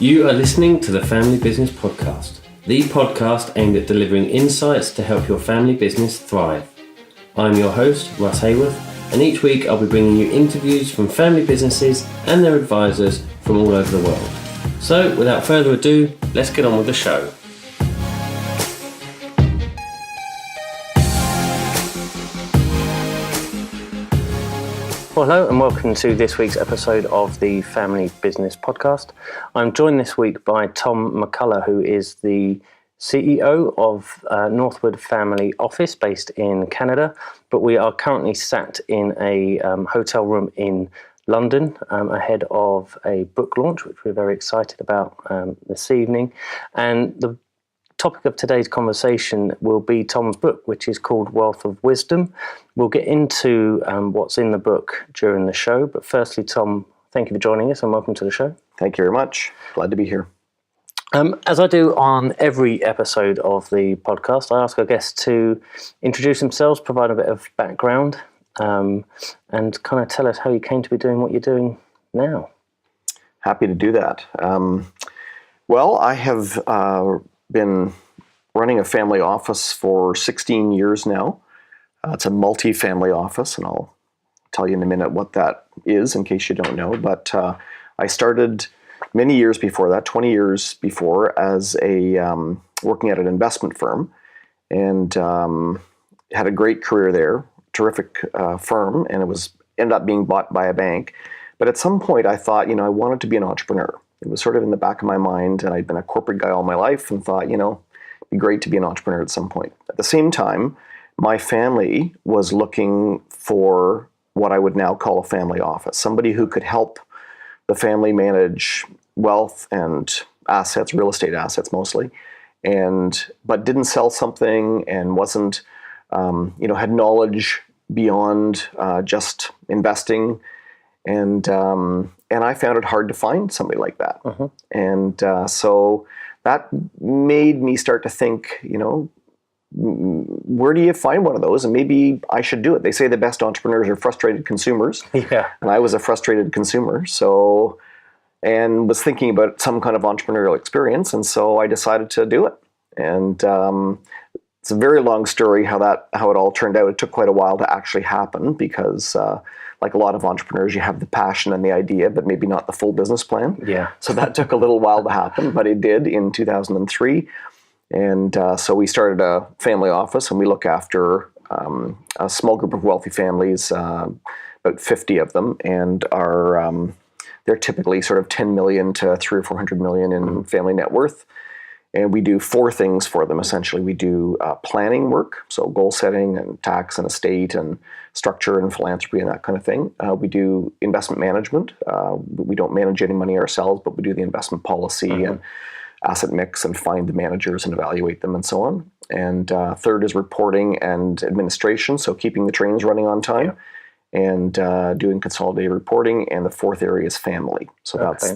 You are listening to the Family Business Podcast, the podcast aimed at delivering insights to help your family business thrive. I'm your host, Russ Hayworth, and each week I'll be bringing you interviews from family businesses and their advisors from all over the world. So, without further ado, let's get on with the show. Well, hello and welcome to this week's episode of the Family Business Podcast. I'm joined this week by Tom McCullough, who is the CEO of Northwood Family Office based in Canada, but we are currently sat in a hotel room in London ahead of a book launch, which we're very excited about this evening. And the topic of today's conversation will be Tom's book, which is called Wealth of Wisdom. We'll get into what's in the book during the show, but firstly, Tom, thank you for joining us and welcome to the show. Thank you very much. Glad to be here. As I do on every episode of the podcast, I ask our guests to introduce themselves, provide a bit of background, and kind of tell us how you came to be doing what you're doing now. Happy to do that. Well, I have been running a family office for 16 years now. It's a multi-family office, and I'll tell you in a minute what that is in case you don't know. But I started many years before that, 20 years before, as a working at an investment firm, and had a great career there. Terrific firm, and it ended up being bought by a bank. But at some point, I thought, I wanted to be an entrepreneur. It was sort of in the back of my mind, and I'd been a corporate guy all my life and thought, it'd be great to be an entrepreneur at some point. At the same time, my family was looking for what I would now call a family office, somebody who could help the family manage wealth and assets, real estate assets mostly, but didn't sell something and wasn't, had knowledge beyond just investing. And I found it hard to find somebody like that. Uh-huh. And so that made me start to think, where do you find one of those? And maybe I should do it. They say the best entrepreneurs are frustrated consumers. Yeah. And I was a frustrated consumer. And was thinking about some kind of entrepreneurial experience. And so I decided to do it. And it's a very long story how it all turned out. It took quite a while to actually happen because like a lot of entrepreneurs, you have the passion and the idea, but maybe not the full business plan. Yeah. So that took a little while to happen, but it did in 2003. And so we started a family office, and we look after a small group of wealthy families, about 50 of them, and they're typically sort of 10 million to 300 or 400 million in family net worth. And we do four things for them, essentially. We do planning work, so goal setting and tax and estate and structure and philanthropy and that kind of thing. We do investment management. We don't manage any money ourselves, but we do the investment policy and asset mix and find the managers and evaluate them and so on. And third is reporting and administration, so keeping the trains running on time and doing consolidated reporting. And the fourth area is family. So that's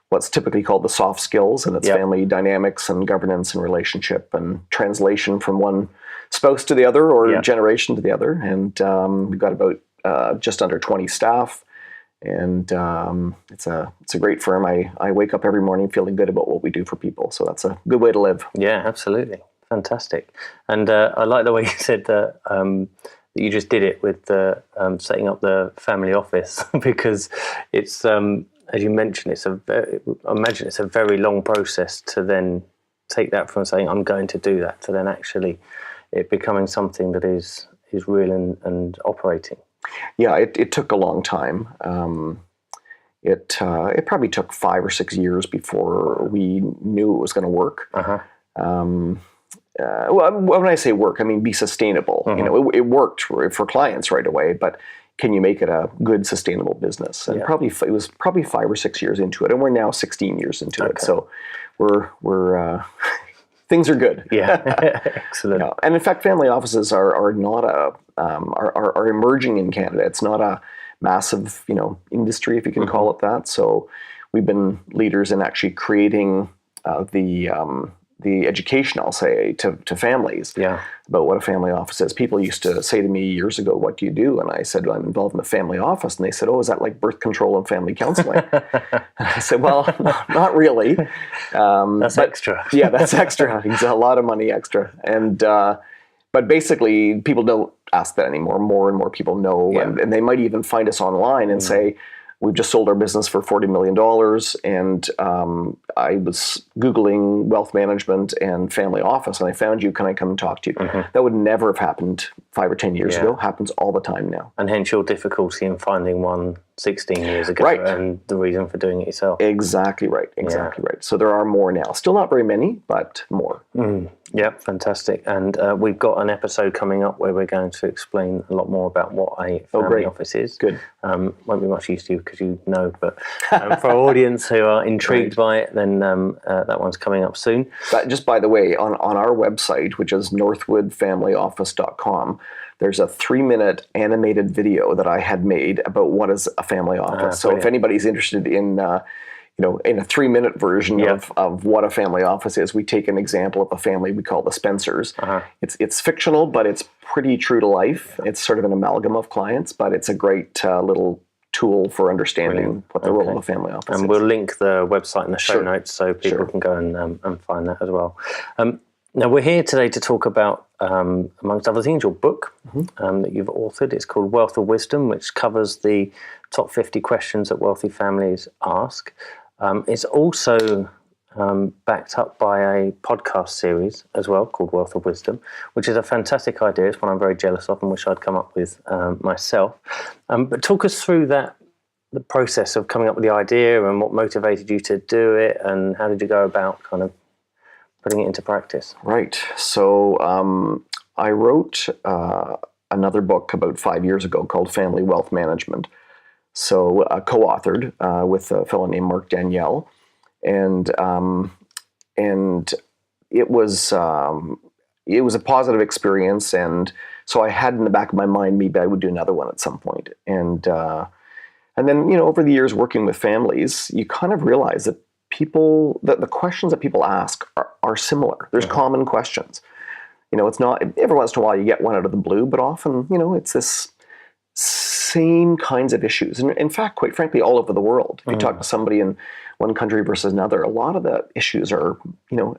what's typically called the soft skills, and it's family dynamics and governance and relationship and translation from one spouse to the other or generation to the other. And we've got about just under 20 staff, and it's a great firm. I wake up every morning feeling good about what we do for people, so that's a good way to live. Yeah, absolutely. Fantastic. And I like the way you said that you just did it with setting up the family office because it's as you mentioned, I imagine it's a very long process to then take that from saying, I'm going to do that, to then actually it becoming something that is real and operating. Yeah, it took a long time. It probably took 5 or 6 years before we knew it was going to work. Uh-huh. Well, when I say work, I mean be sustainable. Uh-huh. It worked for clients right away, but can you make it a good, sustainable business? And it was probably 5 or 6 years into it, and we're now 16 years into it. So we're things are good. Yeah, excellent. And in fact, family offices are not are emerging in Canada. It's not a massive industry, if you can call it that. So we've been leaders in actually creating the the education, I'll say, to families about what a family office is. People used to say to me years ago, "What do you do?" And I said, "I'm involved in the family office." And they said, "Oh, is that like birth control and family counseling?" And I said, "Well, not really. That's extra." Yeah, that's extra. It's a lot of money extra. And but basically, people don't ask that anymore. More and more people know, and they might even find us online and say, "We've just sold our business for $40 million, and I was Googling wealth management and family office, and I found you. Can I come and talk to you?" That would never have happened 5 or 10 years ago. Happens all the time now. And hence your difficulty in finding one 16 years ago, and the reason for doing it yourself. Exactly right. Exactly right. So there are more now. Still not very many, but more. Yep, fantastic. And we've got an episode coming up where we're going to explain a lot more about what a family office is. Good. Won't be much use to you because you know, but for our audience who are intrigued by it, then that one's coming up soon. But just by the way, on our website, which is northwoodfamilyoffice.com, there's a 3-minute animated video that I had made about what is a family office. So if anybody's interested in in a 3-minute version of what a family office is, we take an example of a family we call the Spencers. It's fictional, but it's pretty true to life. It's sort of an amalgam of clients, but it's a great little tool for understanding what the role of a family office is. And we'll link the website in the show notes so people can go and find that as well. Now, we're here today to talk about, amongst other things, your book that you've authored. It's called Wealth of Wisdom, which covers the top 50 questions that wealthy families ask. It's also backed up by a podcast series as well called Wealth of Wisdom, which is a fantastic idea. It's one I'm very jealous of and wish I'd come up with myself. But talk us through the process of coming up with the idea and what motivated you to do it, and how did you go about kind of putting it into practice? Right. So I wrote another book about 5 years ago called Family Wealth Management. So co-authored with a fellow named Mark Danielle, and it was a positive experience. And so I had in the back of my mind maybe I would do another one at some point. And then over the years working with families, you kind of realize that the questions that people ask are similar. There's common questions. It's not every once in a while you get one out of the blue, but often it's this same kinds of issues. And in fact, quite frankly, all over the world. If you talk to somebody in one country versus another, a lot of the issues are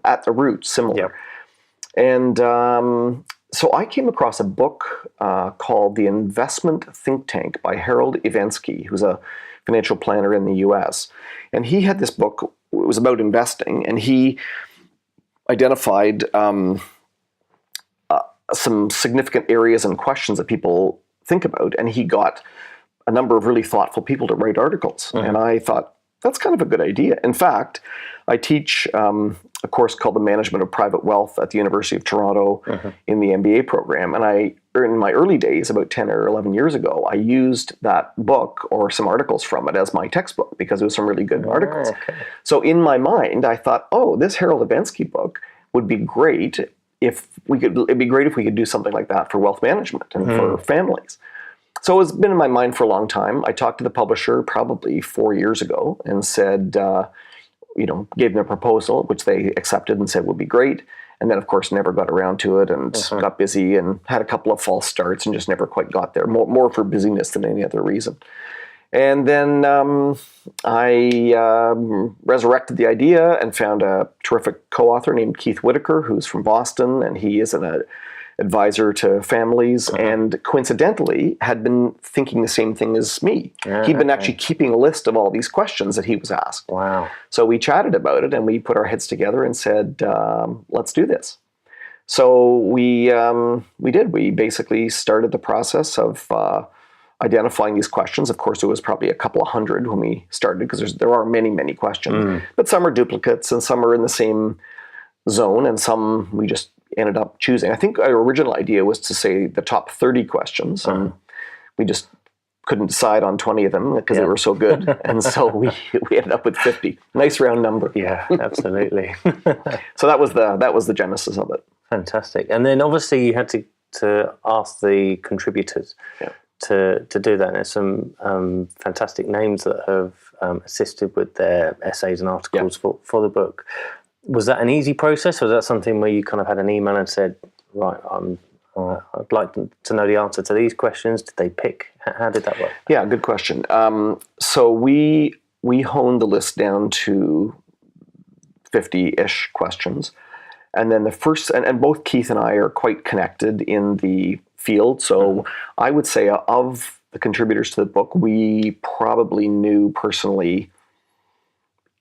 at the root similar. And so I came across a book called The Investment Think Tank by Harold Ivansky, who's a financial planner in the US. And he had this book, it was about investing, and he identified some significant areas and questions that people think about, and he got a number of really thoughtful people to write articles. And I thought, that's kind of a good idea. In fact, I teach a course called The Management of Private Wealth at the University of Toronto in the MBA program. And in my early days, about 10 or 11 years ago, I used that book or some articles from it as my textbook because it was some really good articles. So in my mind, I thought, this Harold Ivansky book would be great it'd be great if we could do something like that for wealth management and for families. So it's been in my mind for a long time. I talked to the publisher probably 4 years ago and said, gave them a proposal, which they accepted and said would be great. And then, of course, never got around to it and got busy and had a couple of false starts and just never quite got there, more for busyness than any other reason. And then I resurrected the idea and found a terrific co-author named Keith Whitaker, who's from Boston, and he is an advisor to families, and coincidentally had been thinking the same thing as me. He'd been actually keeping a list of all these questions that he was asked. Wow. So we chatted about it, and we put our heads together and said, let's do this. So we did. We basically started the process of identifying these questions. Of course, it was probably a couple of hundred when we started because there are many, many questions. But some are duplicates and some are in the same zone and some we just ended up choosing. I think our original idea was to say the top 30 questions. And we just couldn't decide on 20 of them because they were so good. And so we ended up with 50. Nice round number. Yeah, absolutely. So that was the genesis of it. Fantastic. And then obviously you had to ask the contributors to do that. And there's some fantastic names that have assisted with their essays and articles for the book. Was that an easy process, or was that something where you kind of had an email and said, right, I'd like to know the answer to these questions? Did they pick? How did that work? Yeah, good question. So we honed the list down to 50-ish questions. And then the first, and both Keith and I are quite connected in the field. So I would say of the contributors to the book, we probably knew personally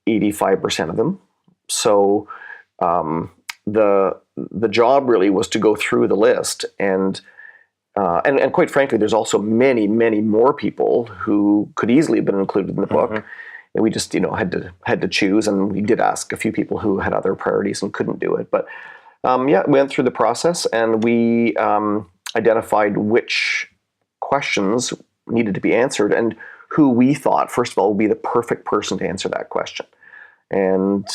85% of them. So the job really was to go through the list, and quite frankly, there's also many more people who could easily have been included in the book, and we just had to choose. And we did ask a few people who had other priorities and couldn't do it, but we went through the process, and we identified which questions needed to be answered and who we thought, first of all, would be the perfect person to answer that question. And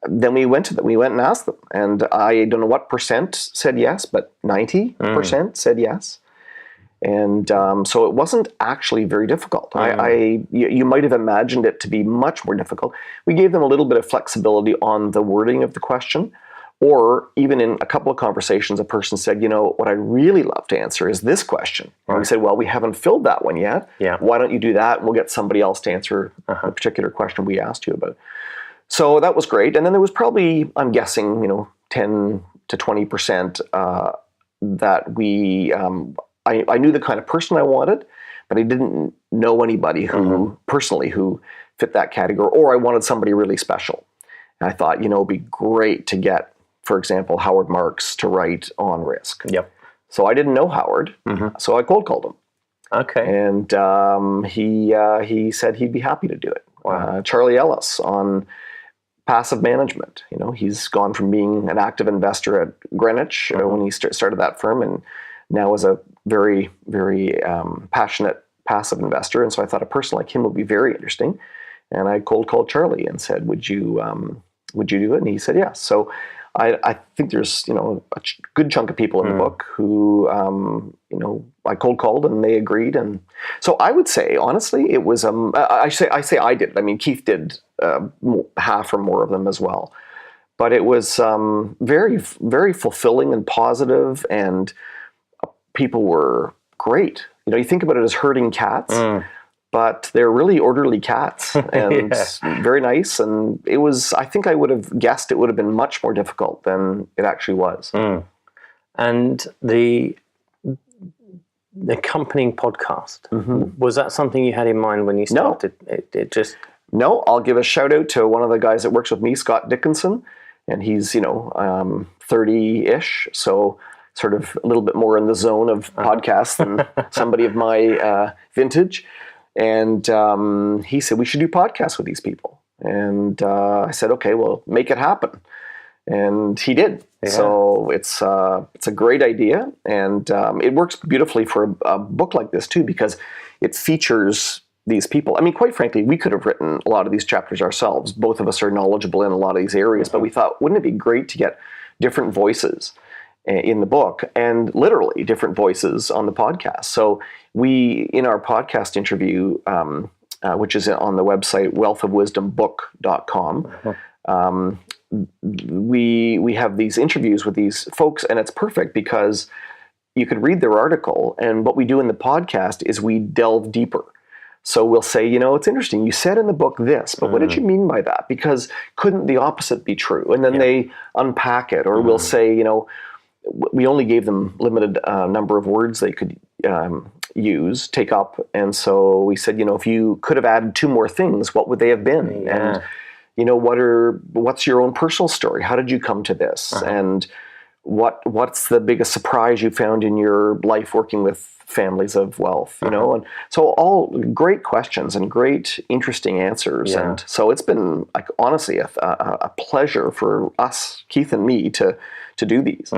then we went and asked them, and I don't know what percent said yes, but 90% said yes. And so it wasn't actually very difficult. You might have imagined it to be much more difficult. We gave them a little bit of flexibility on the wording of the question, or even in a couple of conversations, a person said, what I'd really love to answer is this question. And we said, well, we haven't filled that one yet. Yeah. Why don't you do that? And we'll get somebody else to answer the particular question we asked you about. So that was great. And then there was probably, I'm guessing, 10 to 20% that we, I knew the kind of person I wanted, but I didn't know anybody who personally who fit that category, or I wanted somebody really special. And I thought, it'd be great to get, for example, Howard Marks to write on risk. Yep. So I didn't know Howard, so I cold called him. Okay. And he said he'd be happy to do it. Wow. Charlie Ellis on passive management. He's gone from being an active investor at Greenwich when he started that firm, and now is a very, very passionate passive investor. And so I thought a person like him would be very interesting. And I cold called Charlie and said, would you do it? And he said yes. So I think there's a good chunk of people in the book who I cold called, and they agreed. And so I would say, honestly, it was I say I did. I mean, Keith did half or more of them as well. But it was very, very fulfilling and positive, and people were great. You think about it as herding cats, but they're really orderly cats and very nice. And it was, I think I would have guessed it would have been much more difficult than it actually was. And the accompanying podcast, was that something you had in mind when you started? No. No, I'll give a shout out to one of the guys that works with me, Scott Dickinson, and he's, 30-ish. So sort of a little bit more in the zone of podcasts than somebody of my vintage. And he said, we should do podcasts with these people. And I said, okay, well, make it happen. And he did. Yeah. So it's a great idea. And it works beautifully for a book like this, too, because it features these people. I mean, quite frankly, we could have written a lot of these chapters ourselves. Both of us are knowledgeable in a lot of these areas. But we thought, wouldn't it be great to get different voices in the book, and literally different voices on the podcast? So we, in our podcast interview, which is on the website wealthofwisdombook.com, we have these interviews with these folks, and it's perfect because you could read their article, and what we do in the podcast is we delve deeper. So we'll say, it's interesting, you said in the book this, but what did you mean by that? Because couldn't the opposite be true? And then they unpack it, or we'll say, we only gave them limited number of words they could take up. And so we said, if you could have added 2 more things, what would they have been? Yeah. And, what's your own personal story? How did you come to this? And what's the biggest surprise you found in your life working with families of wealth, And so all great questions and great, interesting answers. Yeah. And so it's been, honestly, a pleasure for us, Keith and me, to do these.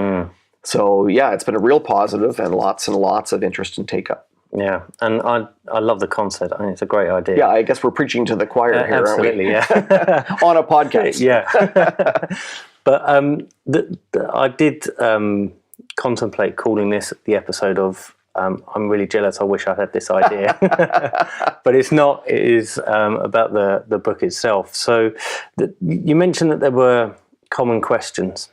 So it's been a real positive, and lots of interest and take up. Yeah, and I love the concept. I think it's a great idea. Yeah, I guess we're preaching to the choir here, absolutely, aren't we? Yeah. On a podcast. Yeah. But I did contemplate calling this the episode of I'm really jealous. I wish I had this idea. But it's not. It is about the book itself. So you mentioned that there were common questions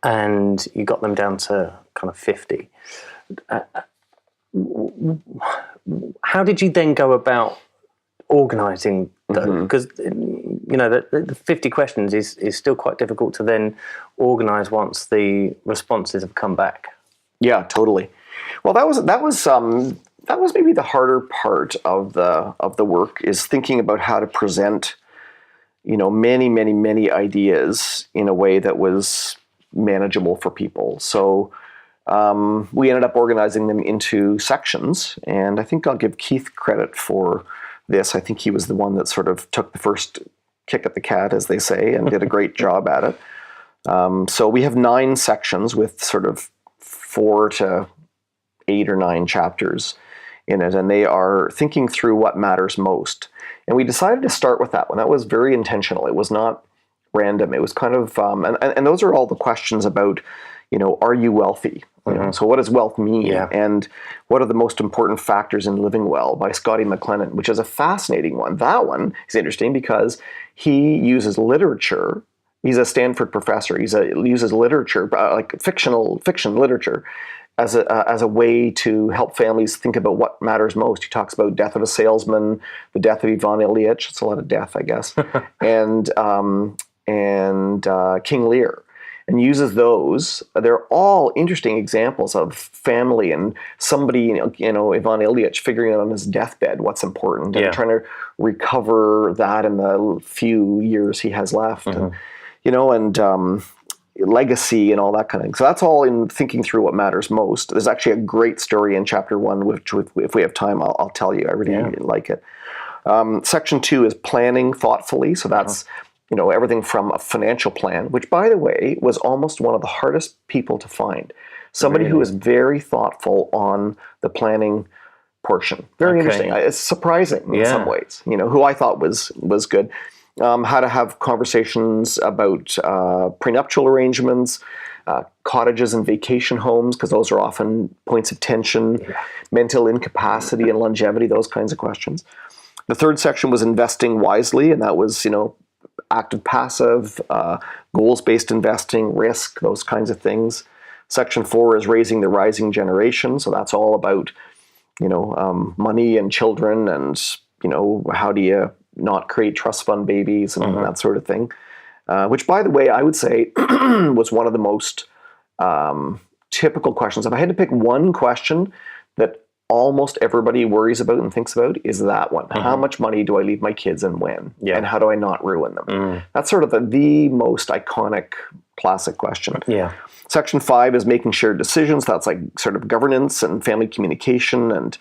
and you got them down to kind of 50. How did you then go about organising those? Because the 50 questions is still quite difficult to then organise once the responses have come back. Yeah, totally. Well, that was maybe the harder part of the work, is thinking about how to present, many ideas in a way that was manageable for people. So we ended up organizing them into sections, and I think I'll give Keith credit for this. I think he was the one that sort of took the first kick at the cat, as they say, and did a great job at it. So we have 9 sections with sort of 4 to 8 or 9 chapters in it, and they are thinking through what matters most. And we decided to start with that one. That was very intentional. It was not random. It was kind of, and those are all the questions about, are you wealthy? So what does wealth mean? Yeah. And what are the most important factors in living well, by Scotty McClennan, which is a fascinating one. That one is interesting because he uses literature. He's a Stanford professor. He uses literature, like fiction literature, as a way to help families think about what matters most. He talks about Death of a Salesman, the death of Ivan Ilyich. It's a lot of death, I guess, and King Lear, and uses those. They're all interesting examples of family and somebody, Ivan Ilyich figuring out on his deathbed what's important and trying to recover that in the few years he has left, and legacy and all that kind of thing. So that's all in thinking through what matters most. There's actually a great story in chapter 1, which if we have time, I'll tell you. I really like it. Section 2 is planning thoughtfully. So that's everything from a financial plan, which, by the way, was almost one of the hardest people to find. Somebody who is very thoughtful on the planning portion. Very interesting. It's surprising in some ways, who I thought was good. How to have conversations about prenuptial arrangements, cottages and vacation homes, because those are often points of tension, mental incapacity and longevity, those kinds of questions. The third section was investing wisely, and that was, active, passive, goals-based investing, risk, those kinds of things. Section 4 is raising the rising generation, so that's all about, money and children, and, how do you not create trust fund babies and that sort of thing, which, by the way, I would say was one of the most typical questions. If I had to pick one question that almost everybody worries about and thinks about, is that one. How much money do I leave my kids and when? And how do I not ruin them? That's sort of the most iconic, classic question. Section 5 is making shared decisions. That's like sort of governance and family communication, and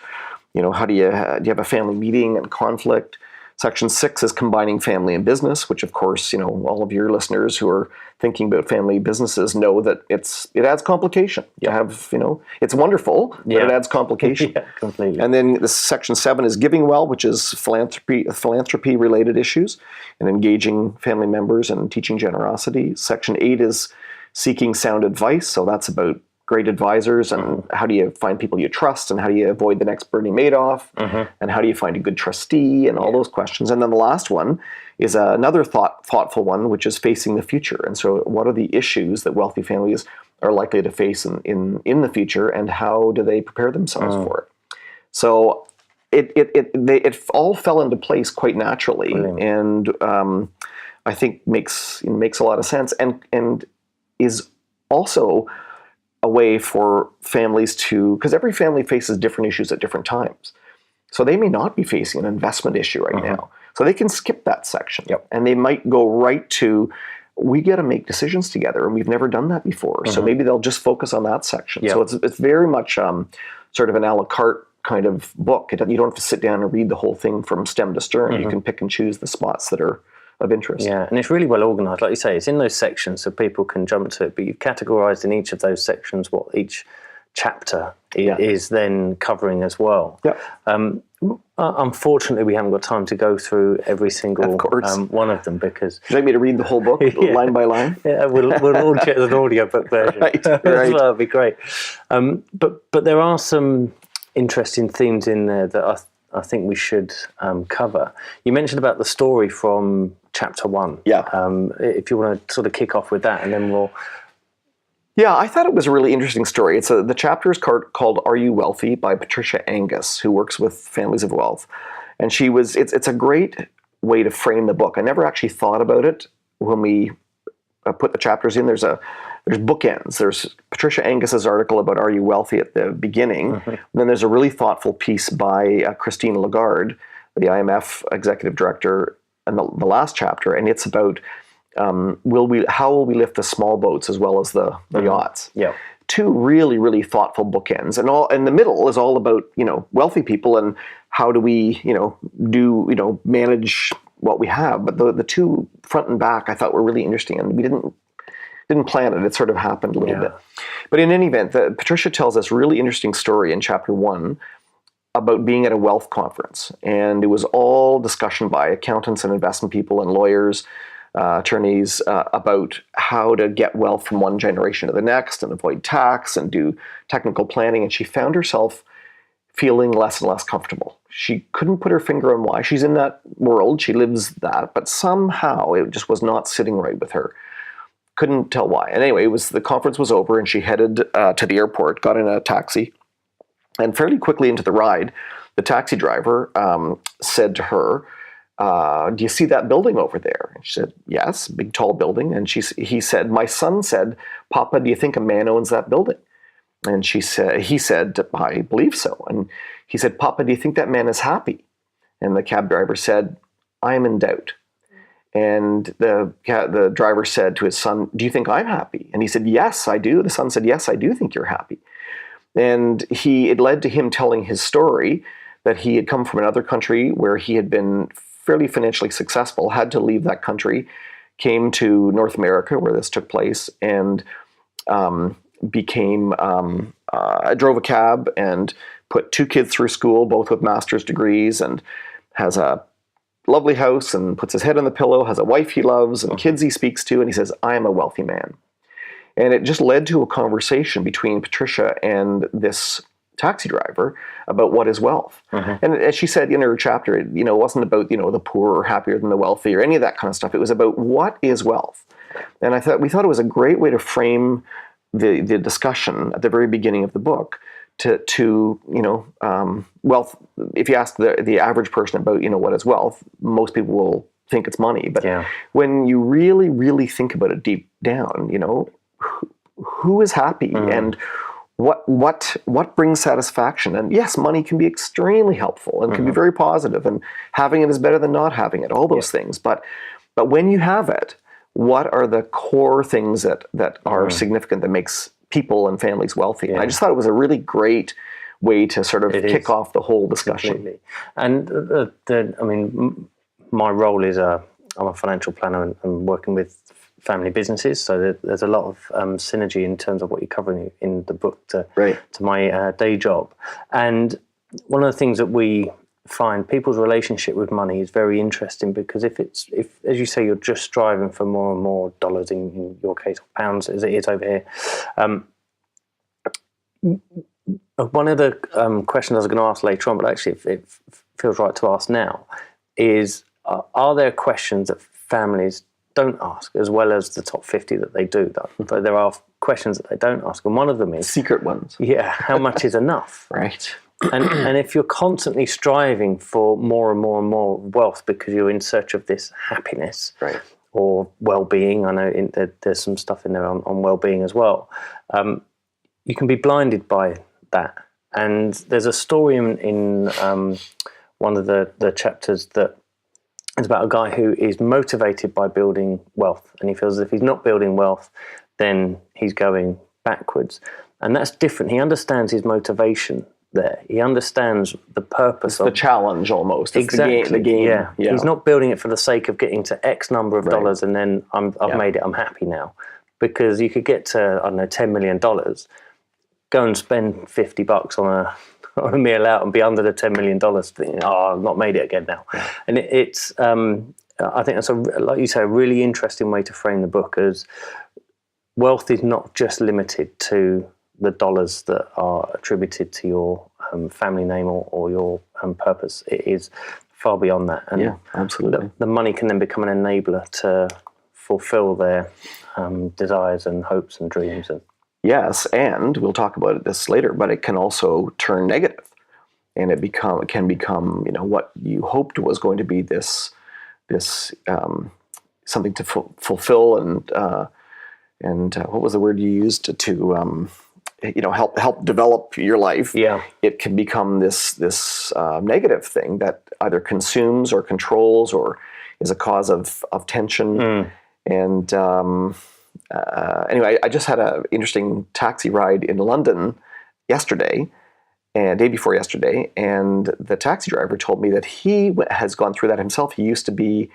how do you have a family meeting and conflict. Section 6 is combining family and business, which, of course, all of your listeners who are thinking about family businesses know that it adds complication. You have, it's wonderful, but it adds complication. Completely. And then Section 7 is giving well, which is philanthropy related issues and engaging family members and teaching generosity. Section 8 is seeking sound advice. So that's about great advisors and how do you find people you trust, and how do you avoid the next Bernie Madoff, and how do you find a good trustee, and all those questions. And then the last one is another thoughtful one, which is facing the future. And so what are the issues that wealthy families are likely to face in the future, and how do they prepare themselves for it? So it all fell into place quite naturally. And I think makes a lot of sense, and is also a way for families to, because every family faces different issues at different times. So they may not be facing an investment issue right now. So they can skip that section. And they might go right to, we got to make decisions together, and we've never done that before. So maybe they'll just focus on that section. So it's very much sort of an a la carte kind of book. You don't have to sit down and read the whole thing from stem to stern. You can pick and choose the spots that are of interest. Yeah, and it's really well organised. Like you say, it's in those sections so people can jump to it, but you've categorised in each of those sections what each chapter is then covering as well. Yeah. Unfortunately, we haven't got time to go through every single one of them because... Would you like me to read the whole book, line by line? Yeah, we'll launch it as an audiobook version. Right. As well, it'd be great. But there are some interesting themes in there that I think we should cover. You mentioned about the story from chapter 1. Yeah. If you want to sort of kick off with that, and then we'll... Yeah, I thought it was a really interesting story. The chapter is called "Are You Wealthy?" by Patricia Angus, who works with families of wealth, and it's a great way to frame the book. I never actually thought about it when we put the chapters in. There's bookends. There's Patricia Angus's article about "Are You Wealthy?" at the beginning. Mm-hmm. And then there's a really thoughtful piece by Christine Lagarde, the IMF executive director, in the last chapter, and it's about how will we lift the small boats as well as the yachts? Yeah. Two really, really thoughtful bookends, and all in the middle is all about wealthy people and how do we manage what we have. But the two front and back I thought were really interesting, and we didn't plan it. It sort of happened a little bit. But in any event, Patricia tells this really interesting story in chapter 1 about being at a wealth conference, and it was all discussion by accountants and investment people and lawyers. Attorneys about how to get wealth from one generation to the next and avoid tax and do technical planning. And she found herself feeling less and less comfortable. She couldn't put her finger on why. She's in that world. She lives that. But somehow it just was not sitting right with her. Couldn't tell why. And anyway, the conference was over and she headed to the airport, got in a taxi. And fairly quickly into the ride, the taxi driver said to her, do you see that building over there? And she said, yes, big tall building. And he said, my son said, Papa, do you think a man owns that building? And he said, I believe so. And he said, Papa, do you think that man is happy? And the cab driver said, I am in doubt. And the driver said to his son, do you think I'm happy? And he said, yes, I do. The son said, yes, I do think you're happy. And it led to him telling his story that he had come from another country where he had been fairly financially successful, had to leave that country, came to North America where this took place, and drove a cab and put 2 kids through school, both with master's degrees, and has a lovely house and puts his head on the pillow, has a wife he loves and kids he speaks to, and he says, I am a wealthy man. And it just led to a conversation between Patricia and this taxi driver about what is wealth. Mm-hmm. And as she said in her chapter, it wasn't about, the poor are happier than the wealthy or any of that kind of stuff. It was about what is wealth. And we thought it was a great way to frame the discussion at the very beginning of the book to wealth. If you ask the average person about, what is wealth, most people will think it's money. But when you really, really think about it deep down, who is happy and what brings satisfaction? And yes, money can be extremely helpful and can be very positive, and having it is better than not having it, all those things. But when you have it, what are the core things that are significant that makes people and families wealthy? And I just thought it was a really great way to sort of kick off the whole discussion. Completely. And my role is I'm a financial planner and working with family businesses, so there's a lot of synergy in terms of what you're covering in the book to my day job. And one of the things that we find, people's relationship with money is very interesting, because if as you say, you're just striving for more and more dollars, in your case, or pounds as it is over here. One of the questions I was going to ask later on, but actually it feels right to ask now, is are there questions that families don't ask, as well as the top 50 that they do? But there are questions that they don't ask, and one of them is secret ones. Yeah, how much is enough? Right. And if you're constantly striving for more and more and more wealth because you're in search of this happiness, right, or well-being, I know there's some stuff in there on well-being as well. You can be blinded by that. And there's a story in one of the chapters that it's about a guy who is motivated by building wealth, and he feels as if he's not building wealth, then he's going backwards. And that's different. He understands his motivation there. He understands the purpose of the challenge almost. It's exactly the game. Yeah. He's not building it for the sake of getting to X number of dollars and then I've made it, I'm happy now. Because you could get to, I don't know, $10 million, go and spend $50 on a meal out and be under the $10 million, thinking, oh, I've not made it again now. And it's, I think that's, like you say, a really interesting way to frame the book, as wealth is not just limited to the dollars that are attributed to your family name or your purpose. It is far beyond that. And yeah, absolutely. The money can then become an enabler to fulfill their desires and hopes and dreams. Yes, and we'll talk about this later, but it can also turn negative, and it can become what you hoped was going to be this something to fulfill and what was the word you used to help develop your life. Yeah, it can become this negative thing that either consumes or controls or is a cause of tension. And anyway, I just had an interesting taxi ride in London yesterday, and day before yesterday, and the taxi driver told me that he has gone through that himself. He used to be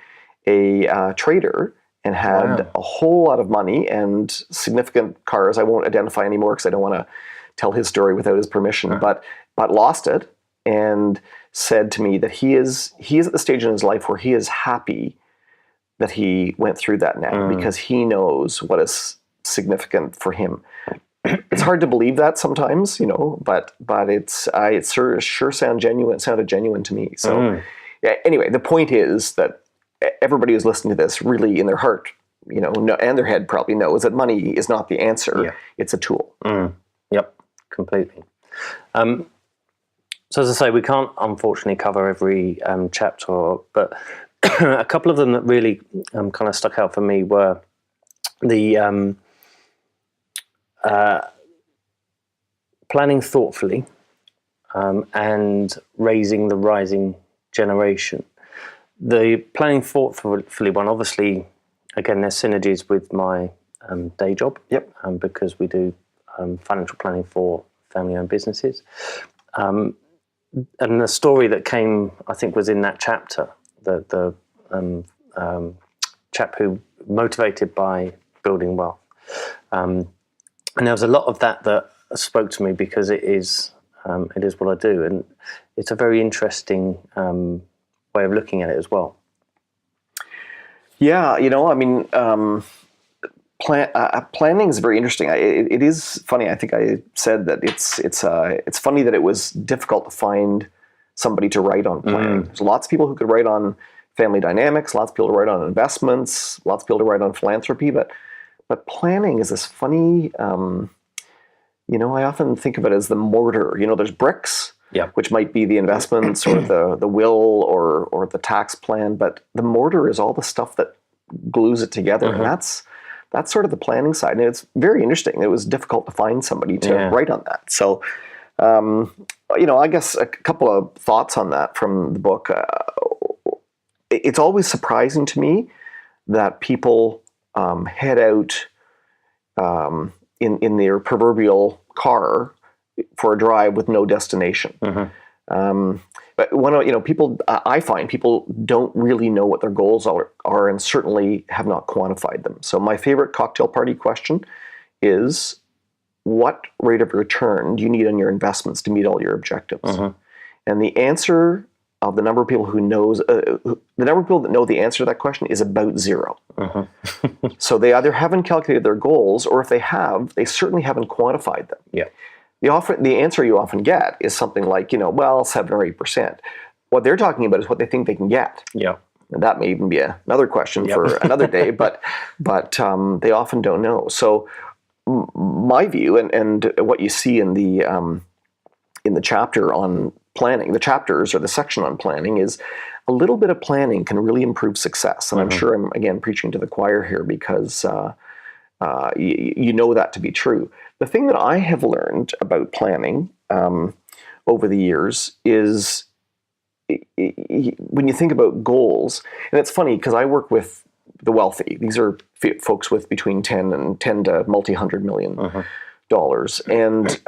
a trader and had a whole lot of money and significant cars. I won't identify anymore because I don't want to tell his story without his permission, but lost it, and said to me that he is at the stage in his life where he is happy that he went through that now, because he knows what is significant for him. It's hard to believe that sometimes, but it sure sounded genuine to me. So anyway, the point is that everybody who's listening to this really in their heart, and their head probably knows that money is not the answer. Yeah. It's a tool. Yep, completely. So as I say, we can't unfortunately cover every chapter, but a couple of them that really kind of stuck out for me were the planning thoughtfully and raising the rising generation. The planning thoughtfully one, obviously, again, there's synergies with my day job. Yep. Because we do financial planning for family-owned businesses. And the story that came, I think, was in that chapter. The chap who motivated by building wealth, and there was a lot of that spoke to me, because it is what I do, and it's a very interesting way of looking at it as well. Yeah, planning is very interesting. It is funny. I think I said that it's funny that it was difficult to find somebody to write on planning. There's lots of people who could write on family dynamics, lots of people to write on investments, lots of people to write on philanthropy, but planning is this funny, I often think of it as the mortar. There's bricks, which might be the investments or the will or the tax plan, but the mortar is all the stuff that glues it together, and that's sort of the planning side. And it's very interesting. It was difficult to find somebody to write on that. So, I guess a couple of thoughts on that from the book. It's always surprising to me that people head out in their proverbial car for a drive with no destination. But people, I find people don't really know what their goals are, and certainly have not quantified them. So my favorite cocktail party question is, what rate of return do you need on your investments to meet all your objectives? And the answer of the number of people who knows, the number of people that know the answer to that question is about zero. So they either haven't calculated their goals, or if they have, they certainly haven't quantified them. Yeah. The answer you often get is something like, 7 or 8%. What they're talking about is what they think they can get. Yeah. And that may even be another question for another day, but they often don't know. So my view, and what you see in the chapter on planning, the chapters or the section on planning, is a little bit of planning can really improve success. And I'm sure I'm, again, preaching to the choir here, because you know that to be true. The thing that I have learned about planning over the years is when you think about goals, and it's funny because I work with the wealthy. These are folks with between 10 to multi-hundred million dollars. And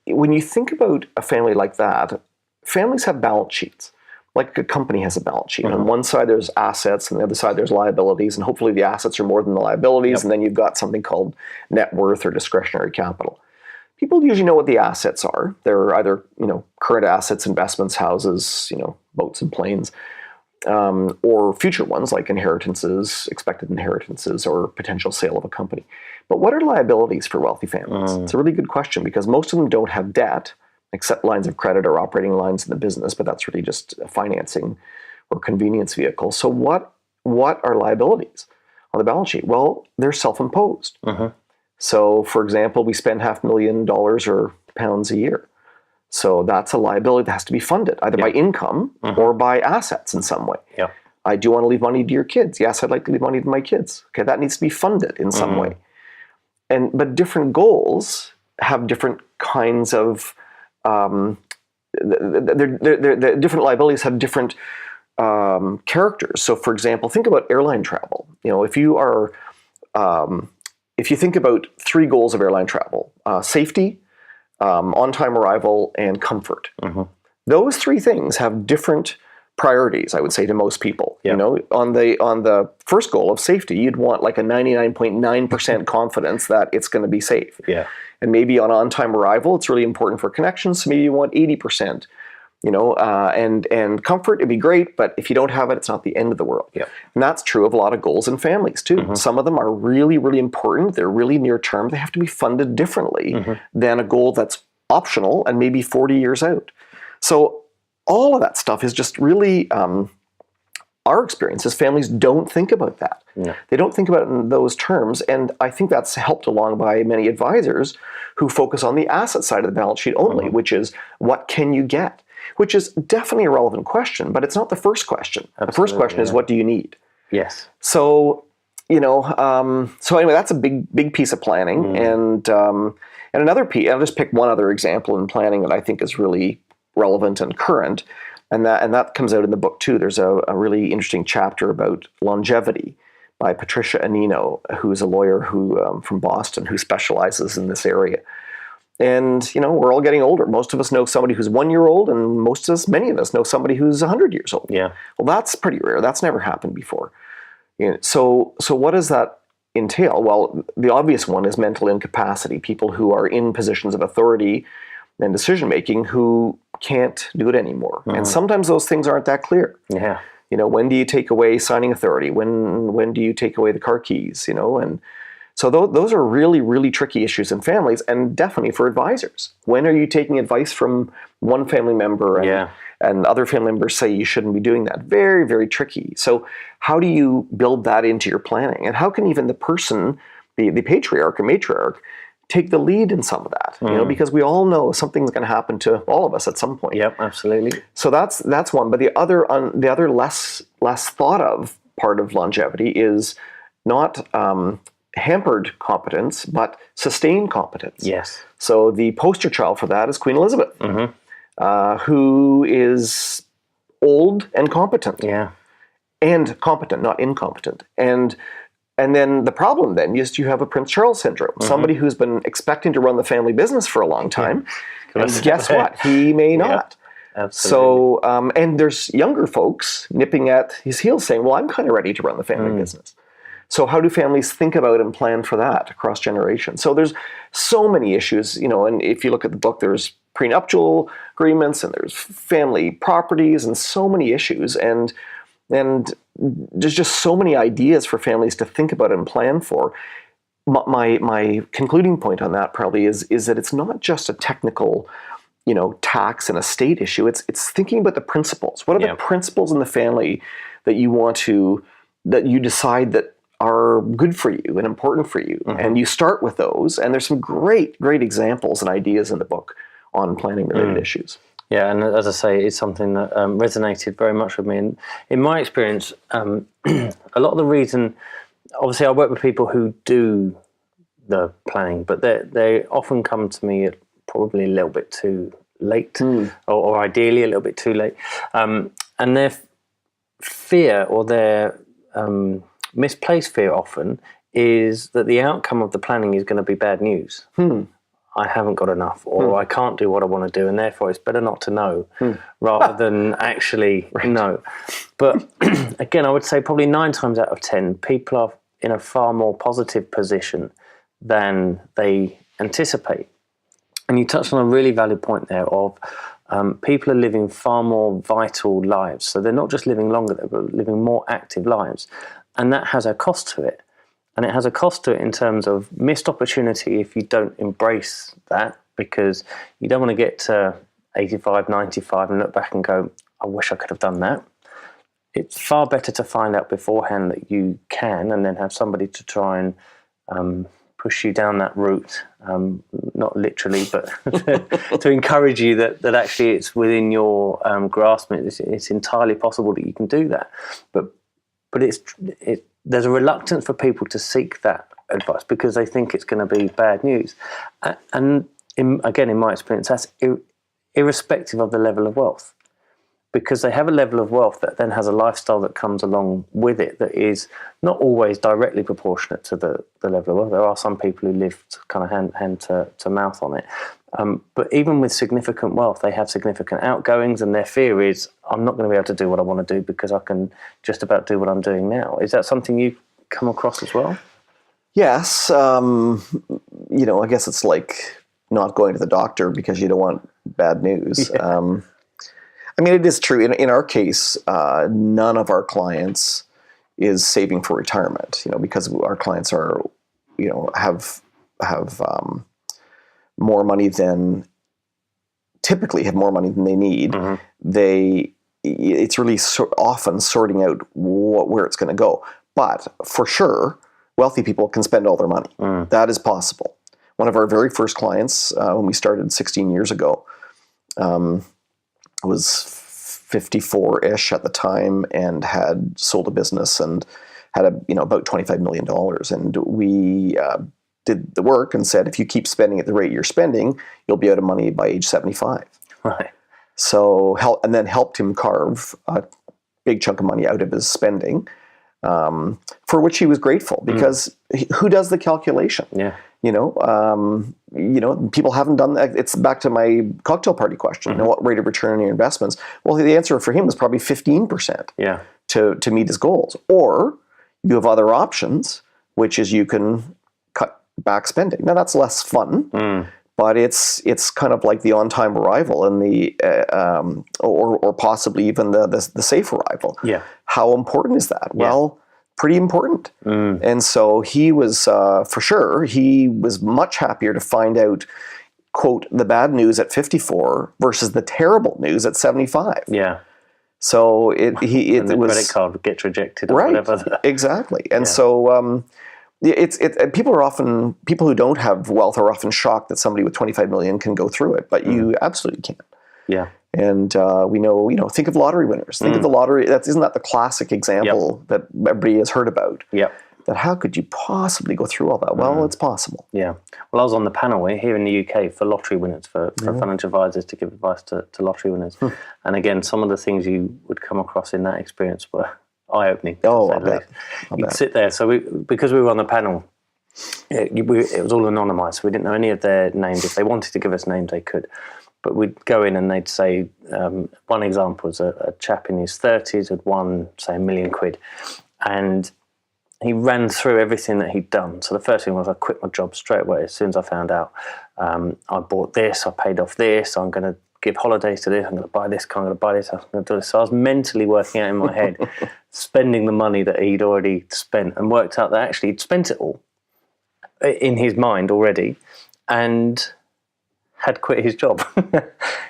when you think about a family like that, families have balance sheets. Like a company has a balance sheet. On one side there's assets, and on the other side there's liabilities, and hopefully the assets are more than the liabilities, and then you've got something called net worth or discretionary capital. people usually know what the assets are. They're either, current assets, investments, houses, boats and planes, or future ones like inheritances, expected inheritances, or potential sale of a company. But what are liabilities for wealthy families? It's a really good question because most of them don't have debt, except lines of credit or operating lines in the business, but that's really just a financing or convenience vehicle. So what are liabilities on the balance sheet? Well, they're self-imposed. So, for example, we spend $500,000 or pounds a year. So that's a liability that has to be funded either by income or by assets in some way. I do want to leave money to your kids. Yes, I'd like to leave money to my kids. Okay, that needs to be funded in some way. But different goals have different kinds of the different liabilities have different characters. So, for example, think about airline travel. If you think about three goals of airline travel: safety, on-time arrival, and comfort. Those three things have different priorities, I would say, to most people. On the first goal of safety, you'd want like a 99.9% confidence that it's going to be safe. And maybe on-time arrival, it's really important for connections. So maybe you want 80%. And comfort, it'd be great, but if you don't have it, it's not the end of the world. And that's true of a lot of goals in families too. Some of them are really, really important. They're really near term. They have to be funded differently than a goal that's optional and maybe 40 years out. So all of that stuff is just really, our experience is families don't think about that. They don't think about it in those terms. And I think that's helped along by many advisors who focus on the asset side of the balance sheet only, which is what can you get? Which is definitely a relevant question, but it's not the first question. The first question is, what do you need? So, so anyway, that's a big piece of planning. And another piece, I'll just pick one other example in planning that I think is really relevant and current. And that comes out in the book too. There's a really interesting chapter about longevity by Patricia Anino, who's a lawyer from Boston who specializes in this area. And, we're all getting older. Most of us know somebody who's 1 year old, and many of us know somebody who's 100 years old. Well, that's pretty rare. That's never happened before. So what does that entail? Well, the obvious one is mental incapacity. People who are in positions of authority and decision-making who can't do it anymore. And sometimes those things aren't that clear. When do you take away signing authority? When do you take away the car keys? And so those are really, really tricky issues in families, and definitely for advisors. When are you taking advice from one family member and other family members say you shouldn't be doing that? Very, very tricky. So how do you build that into your planning? And how can even the person, the patriarch or matriarch, take the lead in some of that? Because we all know something's going to happen to all of us at some point. Absolutely. So that's one. But the other less thought of part of longevity is not hampered competence, but sustained competence. So the poster child for that is Queen Elizabeth, who is old and competent. And competent, not incompetent. And then the problem then is you have a Prince Charles syndrome, somebody who's been expecting to run the family business for a long time. And guess what? He may not. So, and there's younger folks nipping at his heels saying, well, I'm kind of ready to run the family business. So how do families think about and plan for that across generations? So there's so many issues, and if you look at the book, there's prenuptial agreements and there's family properties and so many issues. And there's just so many ideas for families to think about and plan for. My concluding point on that probably is that it's not just a technical, tax and estate issue. It's thinking about the principles. What are the principles in the family that you decide that are good for you and important for you? And you start with those. And there's some great examples and ideas in the book on planning related issues. Yeah, and as I say, it's something that resonated very much with me. And in my experience, a lot of the reason, obviously I work with people who do the planning, but they often come to me at probably a little bit too late, or ideally a little bit too late. And their fear, or their misplaced fear often, is that the outcome of the planning is going to be bad news. I haven't got enough, or I can't do what I want to do, and therefore it's better not to know rather than actually know. But again, I would say probably 9 times out of 10, people are in a far more positive position than they anticipate. And you touched on a really valid point there of people are living far more vital lives. So they're not just living longer, they're living more active lives. And that has a cost to it. And it has a cost to it in terms of missed opportunity if you don't embrace that, because you don't want to get to 85, 95 and look back and go, I wish I could have done that. It's far better to find out beforehand that you can, and then have somebody to try and push you down that route, not literally, but to encourage you that actually it's within your grasp. It's entirely possible that you can do that. But there's a reluctance for people to seek that advice because they think it's going to be bad news. And again, in my experience, that's irrespective of the level of wealth, because they have a level of wealth that then has a lifestyle that comes along with it that is not always directly proportionate to the level of wealth. There are some people who live kind of hand to mouth on it. But even with significant wealth, they have significant outgoings, and their fear is, I'm not going to be able to do what I want to do because I can just about do what I'm doing now. Is that something you come across as well? Yes. I guess it's like not going to the doctor because you don't want bad news. Yeah. It is true. In our case, none of our clients is saving for retirement, because our clients are, have more money than typically have more money than they need. Mm-hmm. It's really often sorting out where it's going to go. But for sure, wealthy people can spend all their money. Mm. That is possible. One of our very first clients, when we started 16 years ago, was 54-ish at the time and had sold a business and had about $25 million. And we did the work and said, if you keep spending at the rate you're spending, you'll be out of money by age 75. Right. So helped him carve a big chunk of money out of his spending, for which he was grateful, because who does the calculation? Yeah. People haven't done that. It's back to my cocktail party question. Mm-hmm. What rate of return on your investments? Well, the answer for him was probably 15%. Yeah. To meet his goals. Or you have other options, which is you can cut back spending. Now that's less fun, but it's kind of like the on-time arrival and the or possibly even the safe arrival. Yeah. How important is that? Yeah. Well, pretty important. And so he was, for sure, he was much happier to find out, quote, the bad news at 54 versus the terrible news at 75. Yeah. So it was, credit card gets rejected or whatever. Exactly. And so people who don't have wealth are often shocked that somebody with 25 million can go through it, but you absolutely can. Yeah. And we know, think of lottery winners. Think of the lottery. Isn't that the classic example that everybody has heard about? Yeah. That how could you possibly go through all that? Well, it's possible. Yeah. Well, I was on the panel here in the UK for lottery winners, for financial advisors to give advice to lottery winners. And again, some of the things you would come across in that experience were eye-opening. Oh, I bet. You'd sit there. So because we were on the panel, it was all anonymised. So we didn't know any of their names. If they wanted to give us names, they could. But we'd go in and they'd say, one example was a chap in his 30s had won, say, £1 million. And he ran through everything that he'd done. So the first thing was I quit my job straight away as soon as I found out. I bought this, I paid off this, I'm going to give holidays to this, I'm going to buy this car, I'm going to buy this, I'm going to do this. So I was mentally working out in my head, spending the money that he'd already spent, and worked out that actually he'd spent it all in his mind already. And had quit his job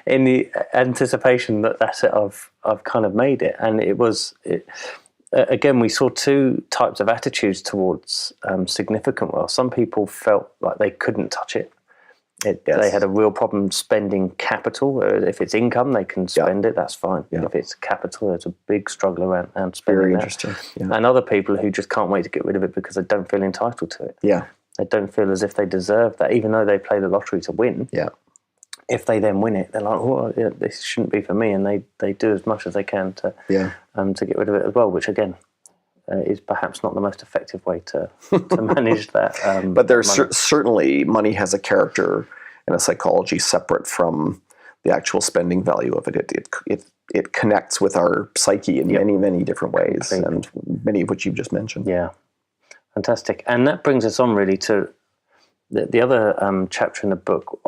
in the anticipation that that's it, I've kind of made it. And again, we saw two types of attitudes towards significant wealth. Some people felt like they couldn't touch it. They had a real problem spending capital. If it's income, they can spend it, that's fine. Yeah. If it's capital, there's a big struggle around spending Very that. Interesting. Yeah. And other people who just can't wait to get rid of it because they don't feel entitled to it. Yeah. They don't feel as if they deserve that, even though they play the lottery to win. Yeah. If they then win it, they're like, "Oh, yeah, this shouldn't be for me," and they do as much as they can to get rid of it as well. Which again is perhaps not the most effective way to manage that. But there's certainly money has a character and a psychology separate from the actual spending value of it. It connects with our psyche in many different ways, and many of which you've just mentioned. Yeah. Fantastic. And that brings us on really to the other chapter in the book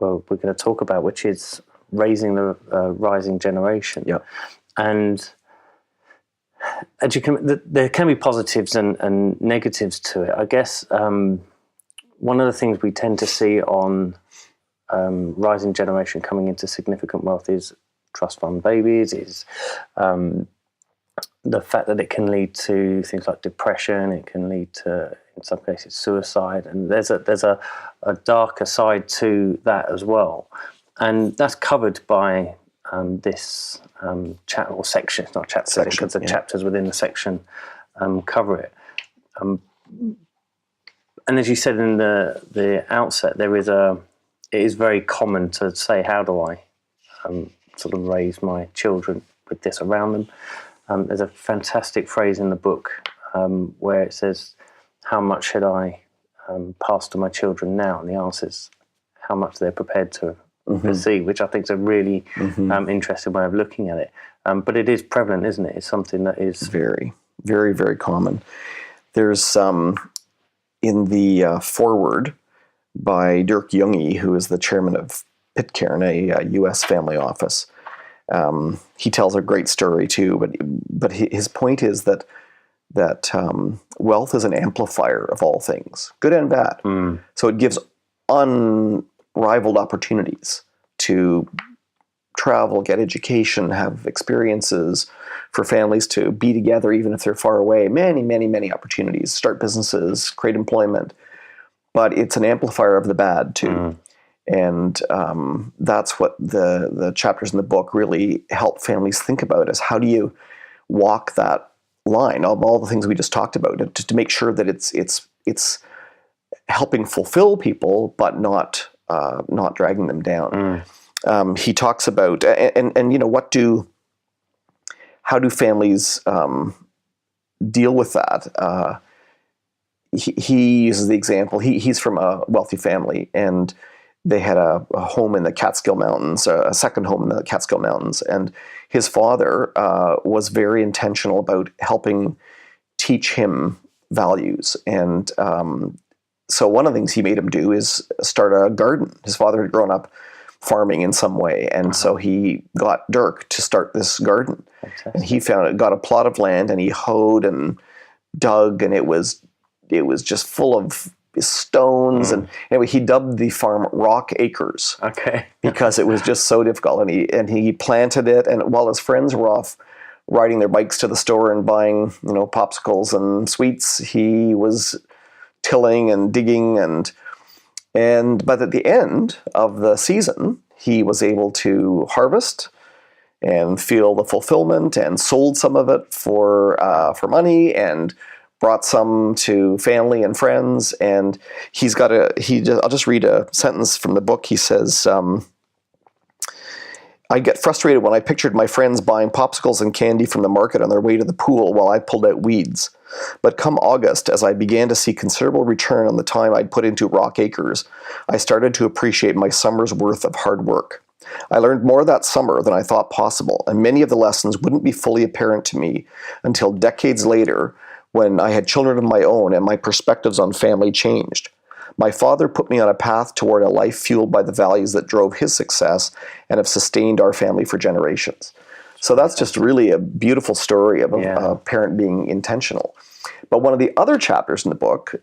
we're going to talk about, which is raising the rising generation. Yeah. And there can be positives and negatives to it. I guess one of the things we tend to see on rising generation coming into significant wealth is trust fund babies, is the fact that it can lead to things like depression. It can lead to, in some cases, suicide. And there's a darker side to that as well. And that's covered by this chat or section. It's not a chapter section, because the chapters within the section cover it. And as you said in the outset, it is very common to say, how do I sort of raise my children with this around them? There's a fantastic phrase in the book where it says, how much should I pass to my children now? And the answer is how much they're prepared to receive, which I think is a really interesting way of looking at it. But it is prevalent, isn't it? It's something that is very, very, very common. There's in the foreword by Dirk Junge, who is the chairman of Pitcairn, a U.S. family office. He tells a great story too, but his point is that wealth is an amplifier of all things, good and bad. So it gives unrivaled opportunities to travel, get education, have experiences, for families to be together even if they're far away. Many, many, many opportunities, start businesses, create employment. But it's an amplifier of the bad too. And that's what the chapters in the book really help families think about, is how do you walk that line of all the things we just talked about to make sure that it's helping fulfill people, but not dragging them down. He talks about, and you know, how do families deal with that? He uses the example, he's from a wealthy family, and they had a home in the Catskill Mountains, a second home in the Catskill Mountains. And his father was very intentional about helping teach him values. And so one of the things he made him do is start a garden. His father had grown up farming in some way. And so he got Dirk to start this garden. Fantastic. And he got a plot of land, and he hoed and dug, and it was just full of stones. And anyway, he dubbed the farm Rock Acres. Okay. Because it was just so difficult. And he planted it, and while his friends were off riding their bikes to the store and buying, you know, popsicles and sweets, he was tilling and digging, but at the end of the season, he was able to harvest and feel the fulfillment, and sold some of it for money, and brought some to family and friends. And I'll just read a sentence from the book. He says, I get frustrated when I pictured my friends buying popsicles and candy from the market on their way to the pool while I pulled out weeds. But come August, as I began to see considerable return on the time I'd put into Rock Acres, I started to appreciate my summer's worth of hard work. I learned more that summer than I thought possible, and many of the lessons wouldn't be fully apparent to me until decades later, when I had children of my own and my perspectives on family changed. My father put me on a path toward a life fueled by the values that drove his success and have sustained our family for generations. So that's just really a beautiful story of a parent being intentional. But one of the other chapters in the book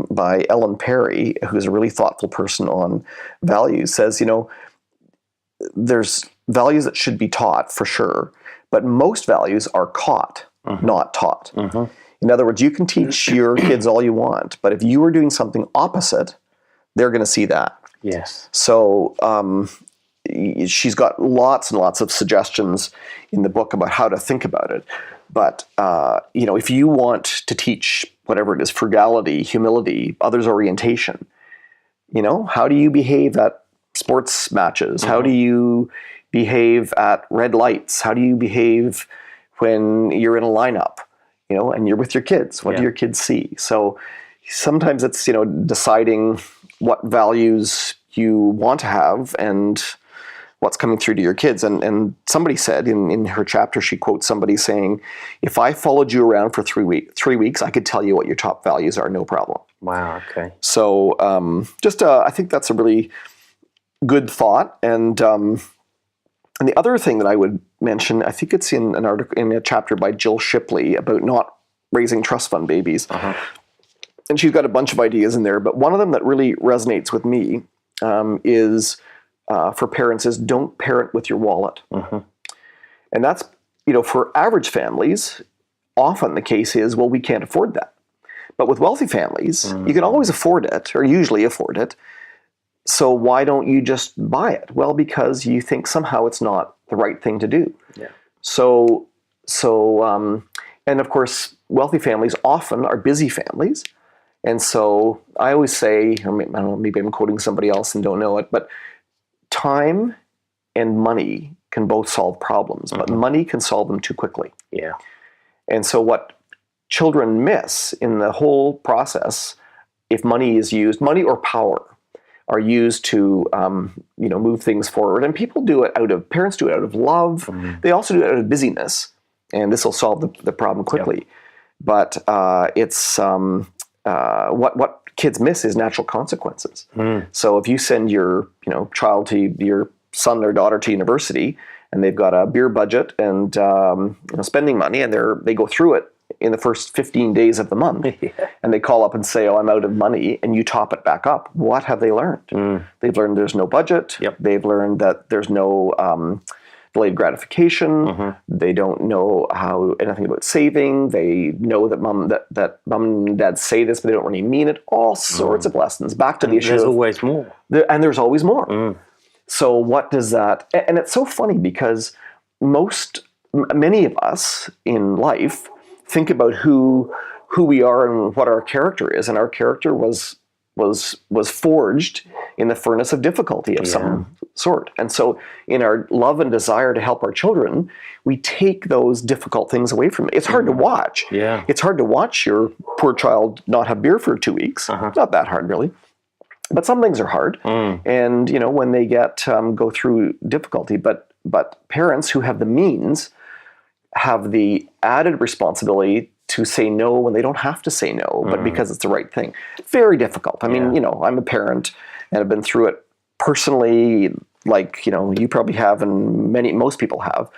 by Ellen Perry, who's a really thoughtful person on values, says, you know, there's values that should be taught for sure, but most values are caught, not taught. In other words, you can teach your kids all you want, but if you are doing something opposite, they're going to see that. Yes. So she's got lots and lots of suggestions in the book about how to think about it. But, you know, if you want to teach whatever it is, frugality, humility, others orientation, you know, how do you behave at sports matches? How do you behave at red lights? How do you behave when you're in a lineup? You know, and you're with your kids. What do your kids see? So sometimes it's, you know, deciding what values you want to have and what's coming through to your kids. And somebody said in her chapter, she quotes somebody saying, if I followed you around for 3 weeks, I could tell you what your top values are, no problem. Wow, okay. So I think that's a really good thought. And the other thing that I would mention, I think it's in an article, in a chapter by Jill Shipley about not raising trust fund babies. And she's got a bunch of ideas in there, but one of them that really resonates with me is for parents is don't parent with your wallet. And that's, for average families, often the case is, well, we can't afford that. But with wealthy families, you can always afford it, or usually afford it. So why don't you just buy it? Well, because you think somehow it's not the right thing to do. Yeah. So, and of course, wealthy families often are busy families. And so I always say, I don't know, maybe I'm quoting somebody else and don't know it, but time and money can both solve problems, but money can solve them too quickly. Yeah. And so what children miss in the whole process, if money is used, money or power are used to, move things forward. And people do it parents do it out of love. They also do it out of busyness. And this will solve the problem quickly. Yep. But it's what kids miss is natural consequences. So if you send your child to your son or daughter to university, and they've got a beer budget and spending money, and they go through it in the first 15 days of the month, and they call up and say, "Oh, I'm out of money," and you top it back up. What have they learned? They've learned there's no budget. Yep. They've learned that there's no delayed gratification. They don't know anything about saving. They know that mom and dad say this, but they don't really mean it. All sorts of lessons. Back to the issue. There's always more. And there's always more. So what does that? And it's so funny because many of us in life think about who we are and what our character is, and our character was forged in the furnace of difficulty of some sort. And so in our love and desire to help our children, we take those difficult things away from them. It's hard to watch. Yeah. It's hard to watch your poor child not have beer for 2 weeks. Not that hard, really. But some things are hard. And, when they go through difficulty, but parents who have the means have the added responsibility to say no when they don't have to say no, but because it's the right thing. Very difficult. I mean, I'm a parent and I've been through it personally, like, you probably have and most people have.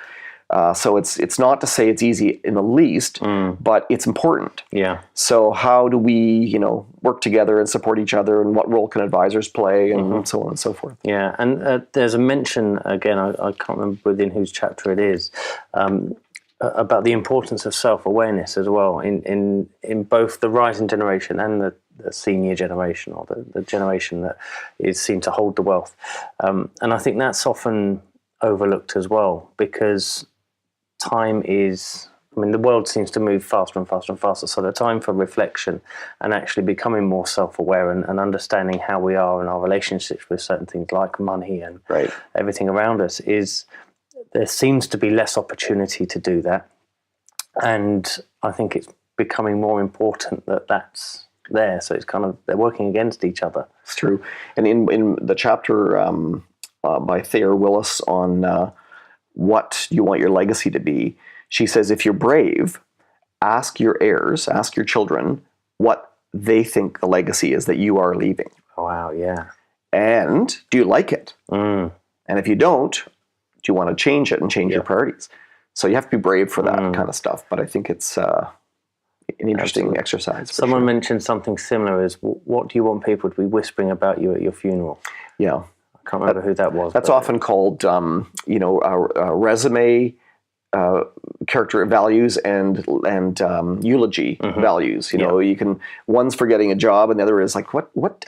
So it's not to say it's easy in the least, but it's important. Yeah. So how do we, work together and support each other, and what role can advisors play, and so on and so forth? Yeah. And there's a mention, again, I can't remember within whose chapter it is, about the importance of self-awareness as well in both the rising generation and the senior generation, or the generation that is seen to hold the wealth. And I think that's often overlooked as well, because time is, the world seems to move faster and faster and faster. So the time for reflection and actually becoming more self-aware and understanding how we are in our relationships with certain things like money and everything around us there seems to be less opportunity to do that. And I think it's becoming more important that that's there. So it's they're working against each other. It's true. And in the chapter by Thayer Willis on what you want your legacy to be, she says, if you're brave, ask your heirs, ask your children what they think the legacy is that you are leaving. Oh, wow, yeah. And do you like it? And if you don't, do you want to change it and change your priorities? So you have to be brave for that kind of stuff. But I think it's an interesting exercise. Someone mentioned something similar as, what do you want people to be whispering about you at your funeral? Yeah. I can't remember who that was. That's often called, a resume, character values, and eulogy values. You can, one's for getting a job, and the other is like,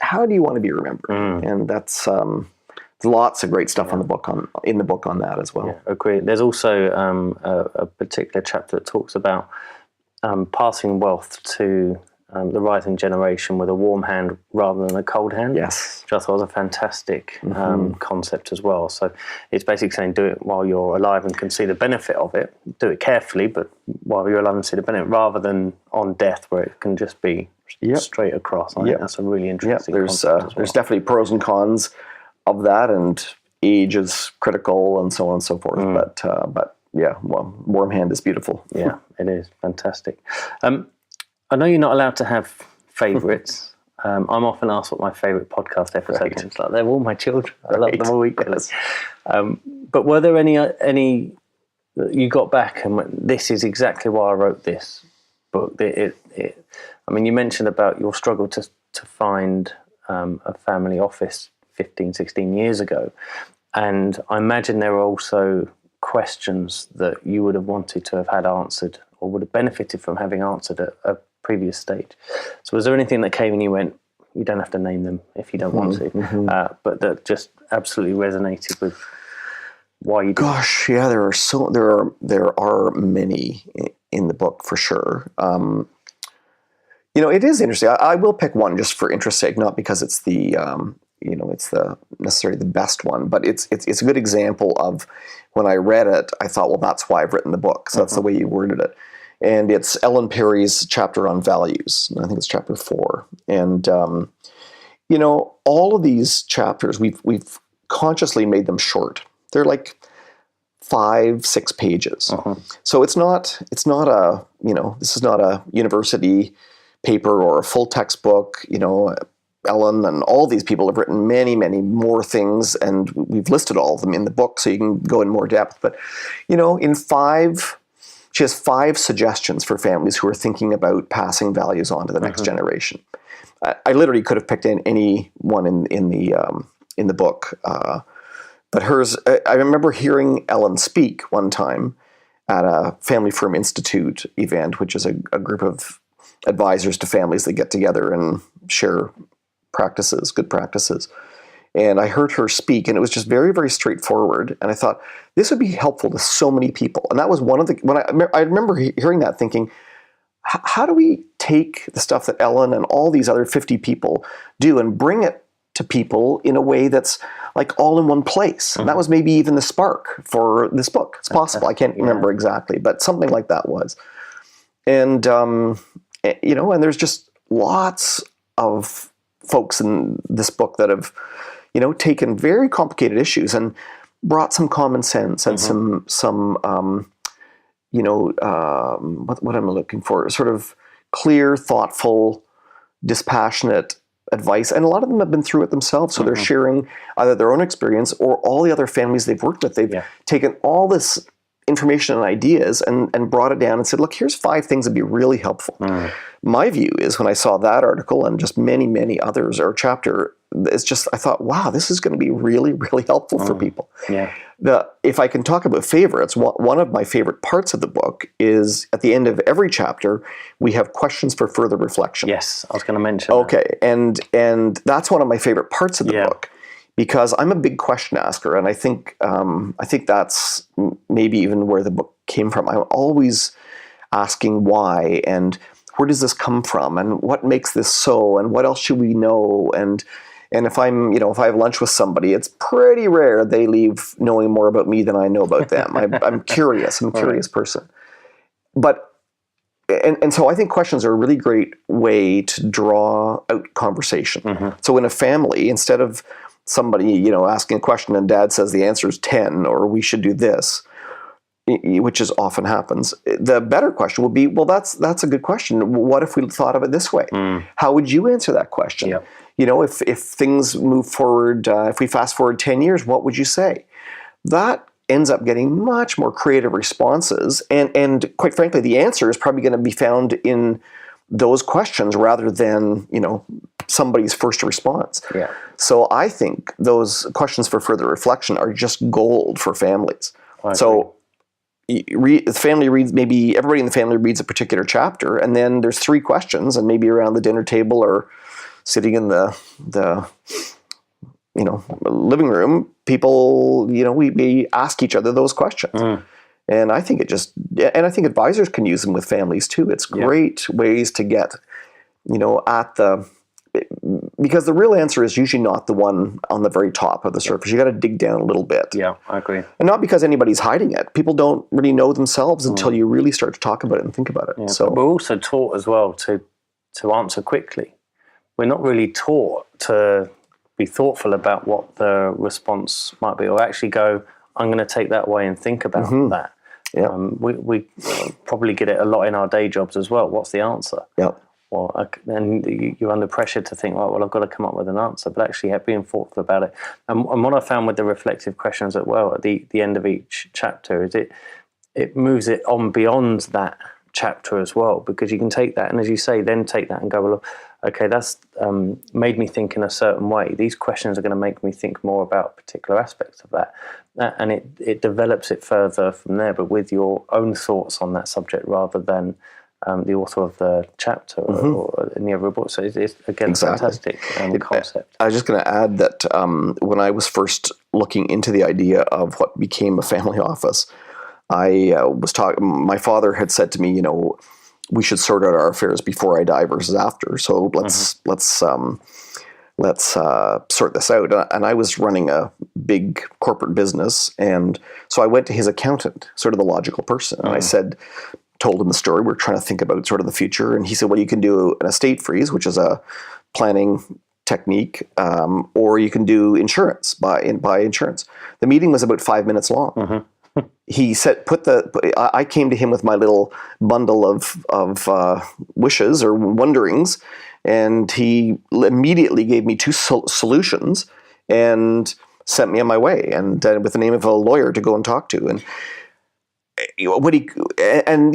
how do you want to be remembered? And that's lots of great stuff in the book on that as well. Yeah, agreed. There's also a particular chapter that talks about passing wealth to the rising generation with a warm hand rather than a cold hand. Yes. Which I thought was a fantastic concept as well. So it's basically saying, do it while you're alive and can see the benefit of it. Do it carefully, but while you're alive and see the benefit, rather than on death where it can just be straight across. I think that's a really interesting concept as well. There's definitely pros and cons of that, and age is critical and so on and so forth. But yeah, well, warm hand is beautiful. Yeah, it is fantastic. I know you're not allowed to have favourites, I'm often asked what my favourite podcast episode is. It's like, they're all my children. I love them all equally. Yes. But were there any that you got back and went, this is exactly why I wrote this book? I mean, you mentioned about your struggle to find a family office 15, 16 years ago. And I imagine there are also questions that you would have wanted to have had answered or would have benefited from having answered at a previous stage. So was there anything that came and you went, you don't have to name them if you don't want to, but that just absolutely resonated with why you did? Gosh, yeah, there are many in the book for sure. It is interesting. I will pick one just for interest's sake, not because it's the necessarily the best one, but it's a good example of when I read it, I thought, well, that's why I've written the book. So that's the way you worded it. And it's Ellen Perry's chapter on values. I think it's chapter 4. And, all of these chapters, we've consciously made them short. They're like 5-6 pages. So it's not a, this is not a university paper or a full textbook. Ellen and all these people have written many, many more things, and we've listed all of them in the book, so you can go in more depth. But, she has 5 suggestions for families who are thinking about passing values on to the next generation. I literally could have picked any one in the book, but hers. I remember hearing Ellen speak one time at a Family Firm Institute event, which is a group of advisors to families that get together and share good practices. And I heard her speak, and it was just very, very straightforward. And I thought, this would be helpful to so many people. And that was one of the, when I remember hearing that thinking, how do we take the stuff that Ellen and all these other 50 people do and bring it to people in a way that's like all in one place? And that was maybe even the spark for this book. It's possible. I can't remember exactly, but something like that was. And, and there's just lots of folks in this book that have, taken very complicated issues and brought some common sense and some what am I looking for? Sort of clear, thoughtful, dispassionate advice. And a lot of them have been through it themselves. So they're sharing either their own experience or all the other families they've worked with. They've taken all this information and ideas and brought it down and said, look, here's 5 things that'd be really helpful. My view is when I saw that article and just many, many others or chapter, it's just, I thought, wow, this is going to be really, really helpful for people. If I can talk about favorites, one of my favorite parts of the book is at the end of every chapter, we have questions for further reflection. Yes, I was going to mention Okay, and that's one of my favorite parts of the book. Because I'm a big question asker, and I think that's maybe even where the book came from. I'm always asking why, and where does this come from, and what makes this so, and what else should we know, and if if I have lunch with somebody, it's pretty rare they leave knowing more about me than I know about them. I'm curious. I'm a curious person, but. And so I think questions are a really great way to draw out conversation. So in a family, instead of somebody, asking a question and dad says the answer is 10 or we should do this, which is often happens, the better question would be, well, that's a good question. What if we thought of it this way? How would you answer that question? If things move forward, if we fast forward 10 years, what would you say? That ends up getting much more creative responses. And quite frankly, the answer is probably going to be found in those questions rather than, somebody's first response. So I think those questions for further reflection are just gold for families. So the family reads, maybe everybody in the family reads a particular chapter, and then there's 3 questions, and maybe around the dinner table or sitting in the living room, people, we ask each other those questions. And I think I think advisors can use them with families too. It's great ways to get, because the real answer is usually not the one on the very top of the surface. You got to dig down a little bit. Yeah, I agree. And not because anybody's hiding it. People don't really know themselves until you really start to talk about it and think about it. So but we're also taught as well to answer quickly. We're not really taught to be thoughtful about what the response might be, or actually go, I'm going to take that away and think about that. We probably get it a lot in our day jobs as well. What's the answer? and you're under pressure to think, well, I've got to come up with an answer, but actually being thoughtful about it. And what I found with the reflective questions as well at the end of each chapter is it moves it on beyond that chapter as well, because you can take that and, as you say, then take that and go, well, okay, that's made me think in a certain way. These questions are going to make me think more about particular aspects of that. And it develops it further from there, but with your own thoughts on that subject rather than the author of the chapter or any other book. So it's again, fantastic concept. I was just going to add that when I was first looking into the idea of what became a family office, I was talking. My father had said to me, we should sort out our affairs before I die versus after. So let's sort this out. And I was running a big corporate business, and so I went to his accountant, sort of the logical person, and I told him the story. We're trying to think about sort of the future, and he said, well, you can do an estate freeze, which is a planning technique, or you can do insurance, buy insurance. The meeting was about 5 minutes long. He said, I came to him with my little bundle of wishes or wonderings, and he immediately gave me 2 solutions and sent me on my way, and with the name of a lawyer to go and talk to. And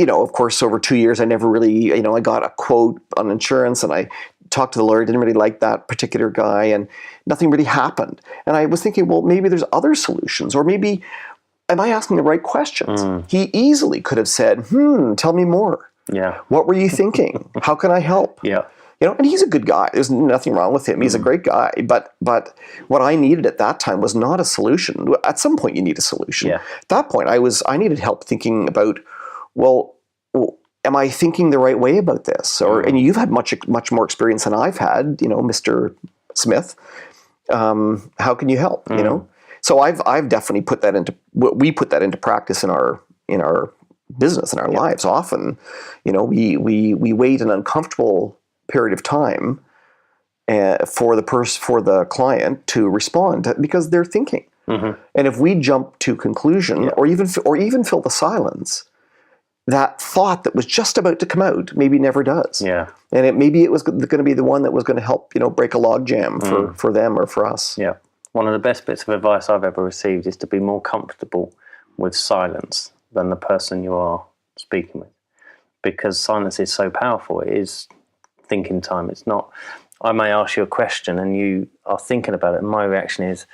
of course, over 2 years, I never really, I got a quote on insurance, and I talked to the lawyer, didn't really like that particular guy, and nothing really happened. And I was thinking, well, maybe there's other solutions, or maybe, am I asking the right questions? He easily could have said, tell me more. Yeah. What were you thinking? How can I help? Yeah. And he's a good guy. There's nothing wrong with him. He's a great guy. But what I needed at that time was not a solution. At some point, you need a solution. Yeah. At that point, I needed help thinking about, well, am I thinking the right way about this? And you've had much more experience than I've had, Mr. Smith. How can you help? So I've definitely put that into practice in our business, in our lives. Often, we wait an uncomfortable period of time for the client to respond because they're thinking. And if we jump to conclusion or even fill the silence, that thought that was just about to come out maybe never does. Yeah. And maybe it was going to be the one that was going to help break a log jam for them or for us. Yeah. One of the best bits of advice I've ever received is to be more comfortable with silence than the person you are speaking with, because silence is so powerful. It is thinking time. It's not, I may ask you a question and you are thinking about it, and my reaction is,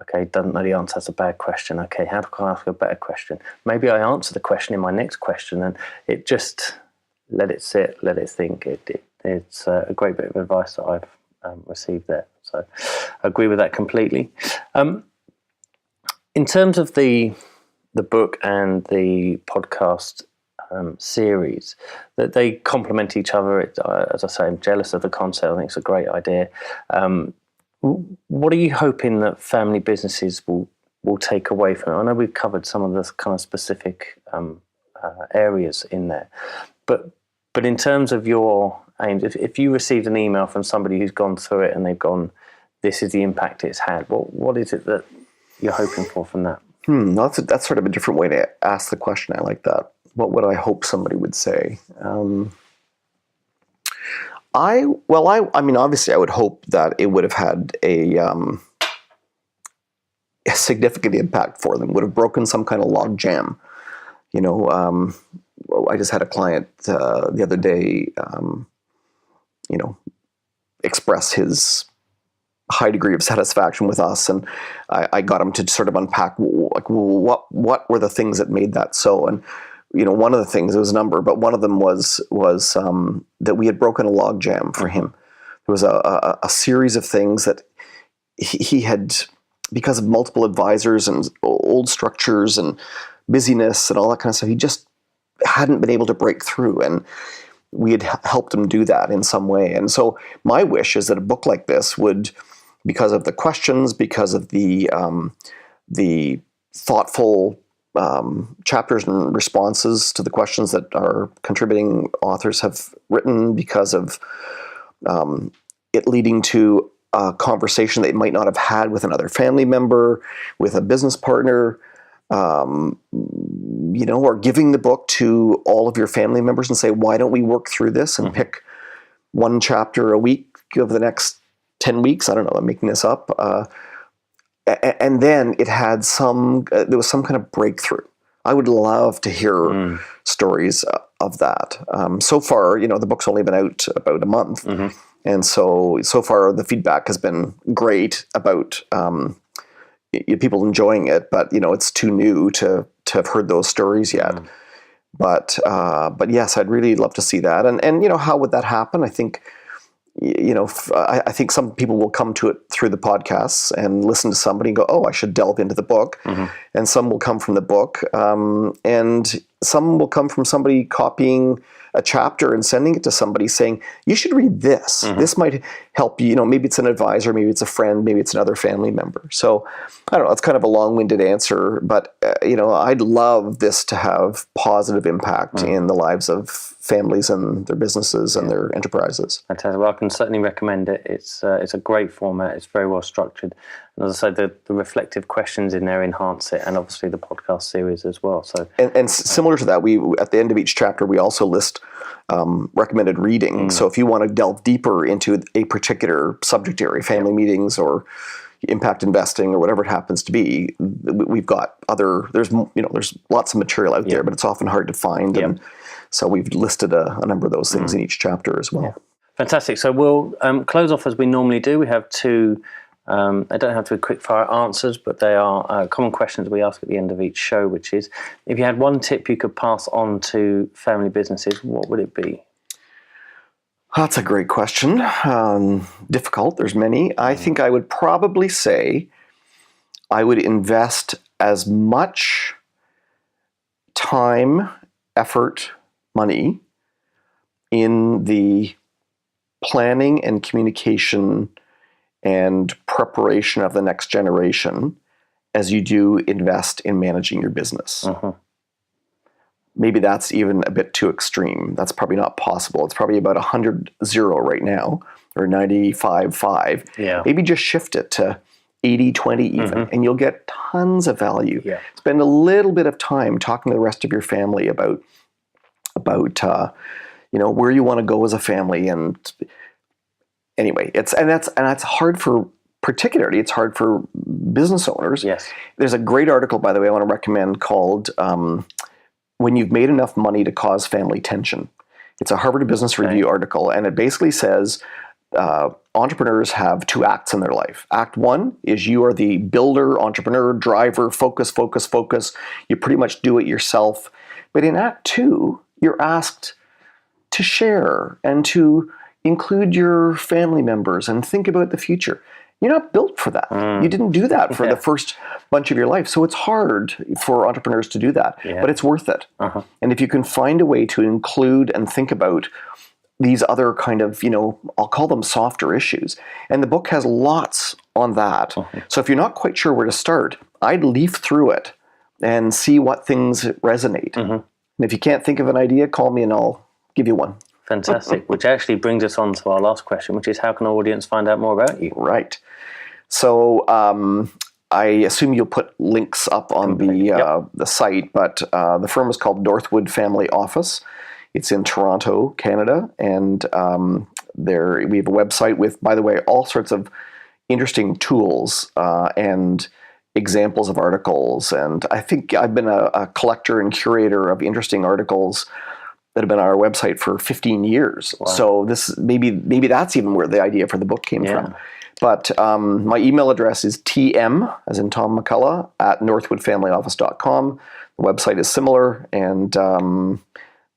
okay, doesn't know the answer, that's a bad question. Okay, how can I ask a better question? Maybe I answer the question in my next question, and it just, let it sit, let it think. It's a great bit of advice that I've received there. So I agree with that completely. In terms of the book and the podcast series, that they complement each other. As I say, I'm jealous of the concept. I think it's a great idea. What are you hoping that family businesses will take away from it? I know we've covered some of the kind of specific areas in there, but in terms of your aims, if you received an email from somebody who's gone through it and they've gone, this is the impact it's had, what is it that you're hoping for from that? That's sort of a different way to ask the question. I like that. What would I hope somebody would say? I mean, obviously, I would hope that it would have had a significant impact for them. Would have broken some kind of log jam. I just had a client the other day, express his high degree of satisfaction with us, and I got him to sort of unpack like what were the things that made that so. And one of the things, it was a number, but one of them was that we had broken a log jam for him. There was a series of things that he had, because of multiple advisors and old structures and busyness and all that kind of stuff, he just hadn't been able to break through, and we had helped him do that in some way. And so my wish is that a book like this would, because of the questions, because of the thoughtful chapters and responses to the questions that our contributing authors have written, because of it leading to a conversation they might not have had with another family member, with a business partner, or giving the book to all of your family members and say, why don't we work through this and pick one chapter a week over the next 10 weeks. I don't know, I'm making this up. And then it had there was some kind of breakthrough. I would love to hear stories of that. So far, the book's only been out about a month. And so far the feedback has been great about people enjoying it, but it's too new to have heard those stories yet. But yes, I'd really love to see that. And how would that happen? I think I think some people will come to it through the podcasts and listen to somebody and go, oh, I should delve into the book. And some will come from the book. And some will come from somebody copying a chapter and sending it to somebody saying, you should read this. This might help you. Maybe it's an advisor, maybe it's a friend, maybe it's another family member. So I don't know, it's kind of a long-winded answer, but I'd love this to have positive impact in the lives of families and their businesses and their enterprises. Fantastic. Well, I can certainly recommend it. It's a great format. It's very well structured. And as I said, the reflective questions in there enhance it, and obviously the podcast series as well. So and similar to that, we at the end of each chapter, we also list recommended reading. So if you want to delve deeper into a particular subject area, family meetings or impact investing or whatever it happens to be, we've got there's lots of material out there, but it's often hard to find. And so we've listed a number of those things in each chapter as well. Yeah. Fantastic. So we'll close off as we normally do. We have two, they don't have to be quick fire answers, but they are common questions we ask at the end of each show, which is, if you had one tip you could pass on to family businesses, what would it be? That's a great question. Difficult. There's many. I think I would probably say I would invest as much time, effort, money in the planning and communication and preparation of the next generation as you do invest in managing your business. Maybe that's even a bit too extreme. That's probably not possible. It's probably about 100-0 right now, or 95-5. Yeah. Maybe just shift it to 80-20 even, and you'll get tons of value. Yeah. Spend a little bit of time talking to the rest of your family about where you want to go as a family. And anyway, that's hard particularly it's hard for business owners. Yes. There's a great article, by the way, I want to recommend called When You've Made Enough Money to Cause Family Tension. It's a Harvard Business Review article, and it basically says entrepreneurs have two acts in their life. Act one is you are the builder, entrepreneur, driver, focus. You pretty much do it yourself. But in Act two, you're asked to share and to include your family members and think about the future. You're not built for that. You didn't do that for the first bunch of your life. So it's hard for entrepreneurs to do that, but it's worth it. And if you can find a way to include and think about these other kind of, I'll call them softer issues. And the book has lots on that. So if you're not quite sure where to start, I'd leaf through it and see what things resonate. And if you can't think of an idea, call me and I'll give you one. Fantastic. Which actually brings us on to our last question, which is, how can our audience find out more about you? Right. So I assume you'll put links up on the site, but the firm is called Northwood Family Office. It's in Toronto, Canada, and we have a website with, by the way, all sorts of interesting tools and examples of articles. And I think I've been a collector and curator of interesting articles that have been on our website for 15 years. Wow. So this maybe that's even where the idea for the book came from. But my email address is tm, as in Tom McCullough, at northwoodfamilyoffice.com. The website is similar, and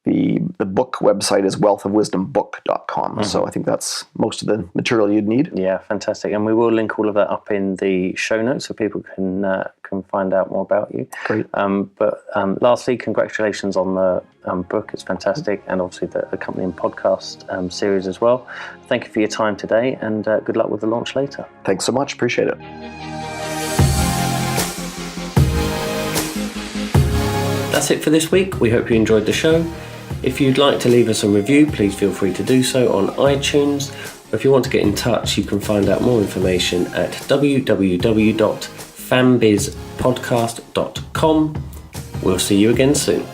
the book website is wealthofwisdombook.com. So I think that's most of the material you'd need. Yeah, fantastic. And we will link all of that up in the show notes so people can find out more about you. Great. But lastly, congratulations on the book. It's fantastic. And obviously the accompanying podcast series as well. Thank you for your time today, and good luck with the launch later. Thanks so much. Appreciate it. That's it for this week. We hope you enjoyed the show. If you'd like to leave us a review, please feel free to do so on iTunes. If you want to get in touch, you can find out more information at www.fambizpodcast.com. We'll see you again soon.